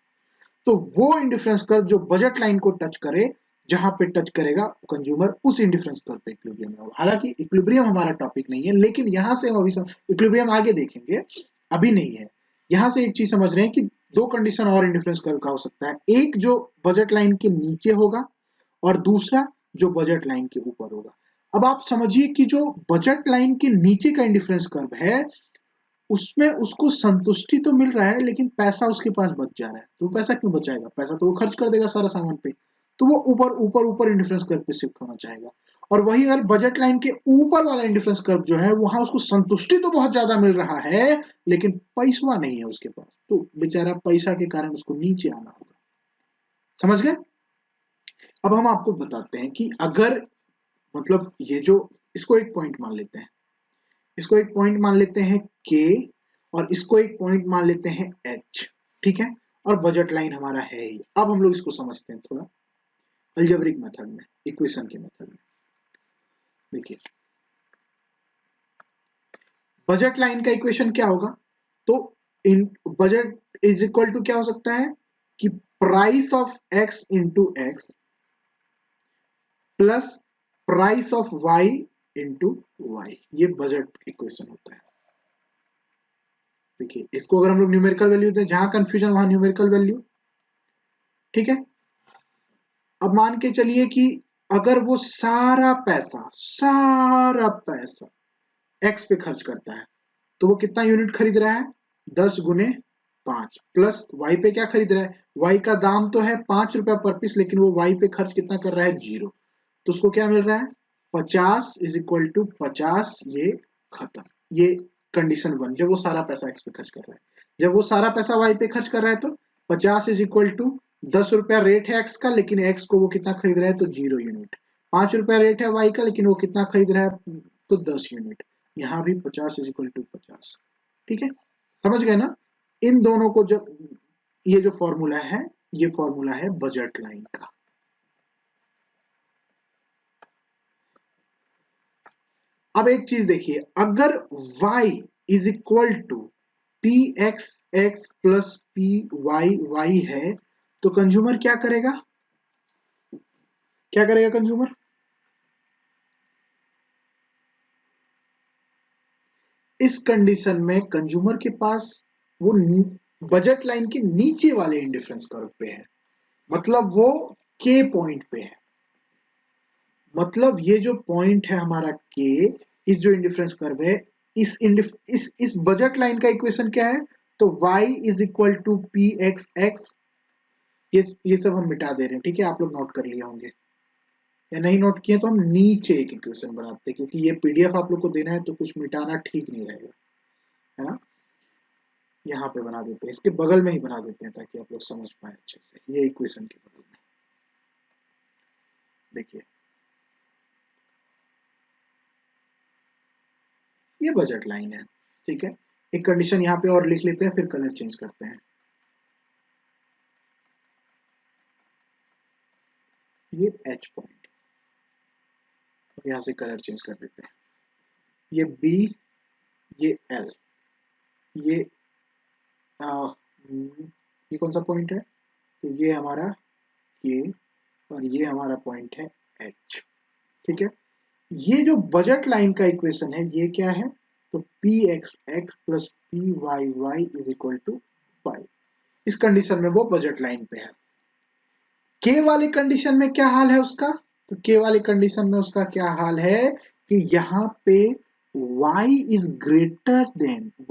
तो वो इंडिफरेंस कर्व जो बजट लाइन को टच करे, जहां पे टच करेगा कंज्यूमर, उस इंडिफरेंस कर्व पे इक्विलिब्रियम में होगा। हालांकि इक्विलिब्रियम हमारा टॉपिक नहीं है, लेकिन यहां से हम अभी इक्विलिब्रियम आगे देखेंगे, अभी नहीं है। यहां से एक चीज समझ रहे हैं कि दो कंडीशन और इंडिफरेंस कर्व का हो सकता है, एक जो बजट लाइन के नीचे होगा और दूसरा जो बजट लाइन के ऊपर होगा। अब आप समझिए कि जो बजट लाइन के नीचे का इंडिफरेंस कर्व है, उसमें उसको संतुष्टि तो मिल रहा है, लेकिन पैसा उसके पास बच जा रहा है। तो पैसा क्यों बचाएगा? पैसा तो वो खर्च कर देगा सारा सामान पे, तो वो ऊपर ऊपर ऊपर इंडिफरेंस कर्व पे शिफ्ट होना चाहेगा। और वही अगर बजट लाइन के ऊपर वाला इंडिफरेंस कर्व जो है, वहां उसको संतुष्टि तो बहुत ज्यादा मिल रहा है, लेकिन पैसा नहीं है उसके पास, तो बेचारा पैसा के कारण उसको नीचे आना होगा। समझ गए? अब हम आपको बताते हैं कि अगर, मतलब ये जो, इसको एक पॉइंट मान लेते हैं, इसको एक पॉइंट मान लेते हैं के, और इसको एक पॉइंट मान लेते हैं एच। ठीक है, और बजट लाइन हमारा है ही। अब हम लोग इसको समझते हैं थोड़ा अलजेब्रिक मेथड में, इक्वेशन के मेथड में। देखिए बजट लाइन का इक्वेशन क्या होगा? तो इन बजट इज इक्वल टू क्या हो सकता है कि price of X into X plus price of Y into Y. ये बजट इक्वेशन होता है। देखिए इसको अगर हम लोग न्यूमेरिकल वैल्यू दें, जहां कंफ्यूजन वहां न्यूमेरिकल वैल्यू। ठीक है, अब मान के चलिए कि अगर वो सारा पैसा एक्स पे खर्च करता है, तो वो कितना यूनिट खरीद रहा है? 10 गुने 5 प्लस वाई पे क्या खरीद रहा है? वाई का दाम तो है 5 रुपया पर पीस, लेकिन वो वाई पे खर्च कितना कर रहा है? 0। तो उसको क्या मिल रहा है? 50 इज इक्वल टू 50, ये खत्म। ये कंडीशन 1, जब वो सारा पैसा एक्स पे खर्च कर रहा है। जब वो सारा पैसा वाई पे खर्च कर रहा है तो 50 इज इक्वल टू 10 रुपया रेट है एक्स का, लेकिन एक्स को वो कितना खरीद रहा है? तो 0 यूनिट। ₹5 रेट है वाई का, लेकिन वो कितना खरीद रहा है, तो 10 यूनिट। यहाँ भी 50 = 50। ठीक है, समझ गए ना। इन दोनों को जब, ये जो फॉर्मूला है, ये फॉर्मूला है बजट लाइन का। अब एक चीज देखिए, अगर y = P X X plus P Y Y है, तो कंज्यूमर क्या करेगा, क्या करेगा कंज्यूमर? इस कंडीशन में कंज्यूमर के पास वो बजट लाइन के नीचे वाले इंडिफरेंस कर्व पे है, मतलब वो के पॉइंट पे है। मतलब ये जो पॉइंट है हमारा के, इस जो इंडिफरेंस कर्व है, इस बजट लाइन का इक्वेशन क्या है, तो y = पी एक्स एक्स। ये सब हम मिटा दे रहे हैं, ठीक है, आप लोग नोट कर लिए होंगे, या नहीं नोट किए तो हम नीचे एक इक्वेशन बनाते हैं, क्योंकि ये पीडीएफ आप लोग को देना है तो कुछ मिटाना ठीक नहीं रहेगा, है ना। यहाँ पे बना देते हैं, इसके बगल में ही बना देते हैं ताकि आप लोग समझ पाए अच्छे से। ये इक्वेशन के बगल में देखिए, ये बजट लाइन है, ठीक है। एक कंडीशन यहाँ पे और लिख लेते हैं, फिर कलर चेंज करते हैं। ये एच पॉइंट, यहाँ से कलर चेंज कर देते हैं। ये बी, ये एल, ये ये कौन सा पॉइंट है, तो ये हमारा के, और ये हमारा पॉइंट है एच, ठीक है। ये जो बजट लाइन का इक्वेशन है, ये क्या है, तो P X X plus P Y Y =5। इस कंडीशन में वो बजट लाइन पे है। के वाले कंडीशन में क्या हाल है उसका, तो के वाले कंडीशन में उसका क्या हाल है कि यहाँ पे y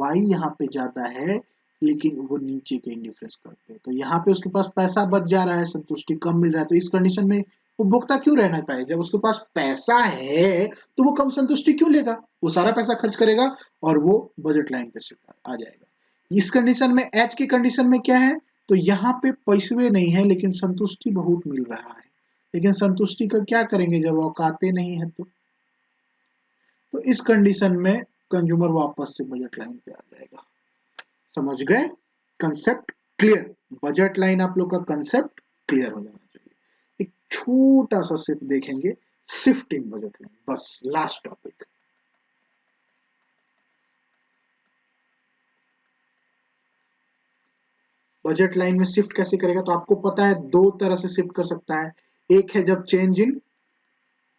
y यहाँ पे ज्यादा है, लेकिन वो नीचे के इंडिफरेंस कर्व पे, तो यहाँ पे उसके पास पैसा बच जा रहा है, संतुष्टि कम मिल रहा है, तो इस कंडीशन में उपभोक्ता क्यों रहना पाए, जब उसके पास पैसा है तो वो कम संतुष्टि क्यों लेगा, वो सारा पैसा खर्च करेगा और वो बजट लाइन पे आ जाएगा। इस कंडीशन में, एच की कंडीशन में क्या है, तो यहाँ पे पैसे नहीं है लेकिन संतुष्टि बहुत मिल रहा है, लेकिन संतुष्टि का क्या करेंगे जब औकाते नहीं है, तो इस कंडीशन में कंज्यूमर वापस से बजट लाइन पे आ जाएगा। समझ गए, कंसेप्ट क्लियर, बजट लाइन आप लोग का कंसेप्ट क्लियर हो जाना चाहिए। एक छोटा सा सिर्फ देखेंगे, शिफ्ट इन बजट लाइन, बस लास्ट टॉपिक। बजट लाइन में शिफ्ट कैसे करेगा, तो आपको पता है दो तरह से शिफ्ट कर सकता है। एक है जब चेंज इन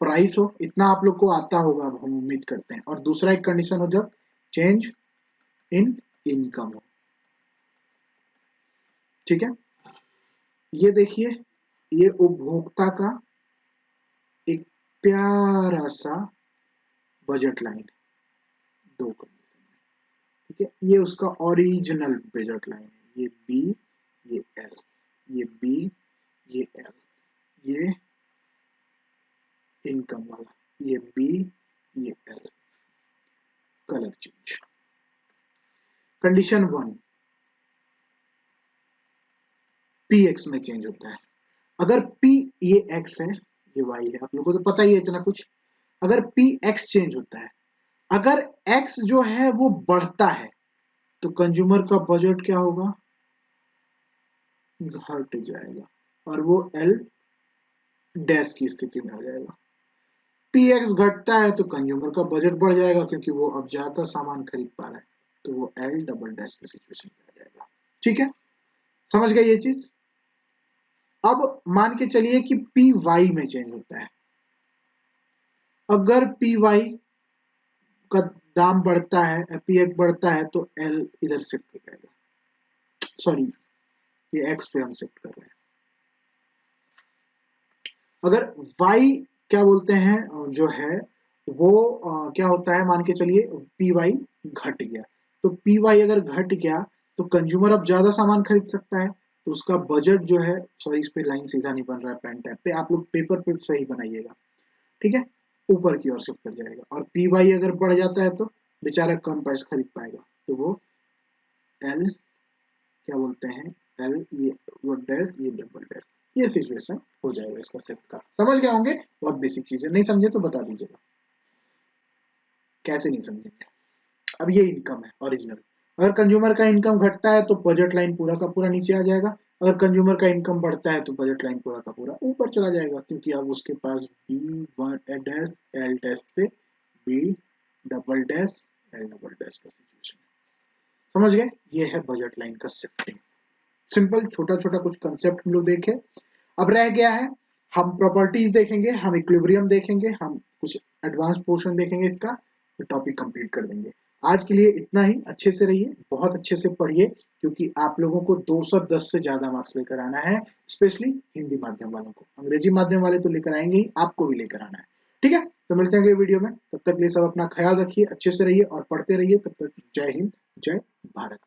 प्राइस हो, इतना आप लोग को आता होगा, अब हम उम्मीद करते हैं, और दूसरा एक कंडीशन हो जब चेंज इन इनकम हो, ठीक है। ये देखिए, ये उपभोक्ता का एक प्यारा सा बजट लाइन, दो कंडीशन, ठीक है। ये उसका ओरिजिनल बजट लाइन है, ये बी, ये एल, ये बी, ये एल, ये इनकम वाला, ये बी, ये L. Colour change, condition 1, P x में चेंज होता है। अगर पी, ये एक्स है, ये वाई है, आप लोगों को तो पता ही है इतना कुछ। अगर पी एक्स चेंज होता है, अगर एक्स जो है वो बढ़ता है, तो कंज्यूमर का बजट क्या होगा, घट जाएगा, और वो एल डैश की स्थिति में आ जाएगा। पी एक्स घटता है तो कंज्यूमर का बजट बढ़ जाएगा, क्योंकि वो अब ज्यादा सामान खरीद पा रहा है, तो वो एल डबल डैश की सिचुएशन में आ जाएगा। ठीक है, समझ गए ये चीज। अब मान के चलिए कि पी वाई में चेंज होता है। अगर पी वाई का दाम बढ़ता है, पी एक्स बढ़ता है, तो एल इधर शिफ्ट हो जाएगा, सॉरी ये एक्स पे हम शिफ्ट कर रहे हैं। अगर y क्या बोलते हैं जो है वो क्या होता है, मान के चलिए पी वाई घट गया, तो पी वाई अगर घट गया तो कंज्यूमर अब ज्यादा सामान खरीद सकता है, तो उसका बजट जो है, सॉरी इस पे लाइन सीधा नहीं बन रहा है, पेन टैब पे आप लोग पेपर पे सही बनाइएगा, ठीक है, ऊपर की ओर शिफ्ट कर जाएगा। और पी वाई अगर बढ़ जाता है तो बेचारा कम पैसे खरीद पाएगा, तो वो एल क्या बोलते हैं, एल, ये वो डैश, ये डबल डैश, ये सिचुएशन हो जाएगा इसका शिफ्ट का। समझ गए होंगे, बहुत बेसिक चीज है, नहीं समझे तो बता दीजिएगा कैसे नहीं समझेंगे। अब ये इनकम है ओरिजिनल। अगर कंज्यूमर का इनकम घटता है तो बजट लाइन पूरा का पूरा नीचे आ जाएगा, अगर कंज्यूमर का इनकम बढ़ता है तो बजट लाइन पूरा का पूरा ऊपर चला जाएगा, क्योंकि अब उसके पास B one dash L dash से B double dash L double dash का सिचुएशन है। समझ गए, ये है बजट लाइन का शिफ्टिंग। सिंपल छोटा छोटा कुछ कंसेप्ट हम लोग देखे। अब रह गया है, हम प्रॉपर्टीज देखेंगे, हम इक्विलिब्रियम देखेंगे, हम कुछ एडवांस पोर्शन देखेंगे इसका, तो टॉपिक कंप्लीट कर देंगे। आज के लिए इतना ही। अच्छे से रहिए, बहुत अच्छे से पढ़िए, क्योंकि आप लोगों को 210 से ज्यादा मार्क्स लेकर आना है, स्पेशली हिंदी माध्यम वालों को। अंग्रेजी माध्यम वाले तो लेकर आएंगे ही, आपको भी लेकर आना है। ठीक है, तो मिलते हैं अगले वीडियो में, तब तक ये सब अपना ख्याल रखिए, अच्छे से रहिए और पढ़ते रहिए। तब तक जय हिंद, जय भारत।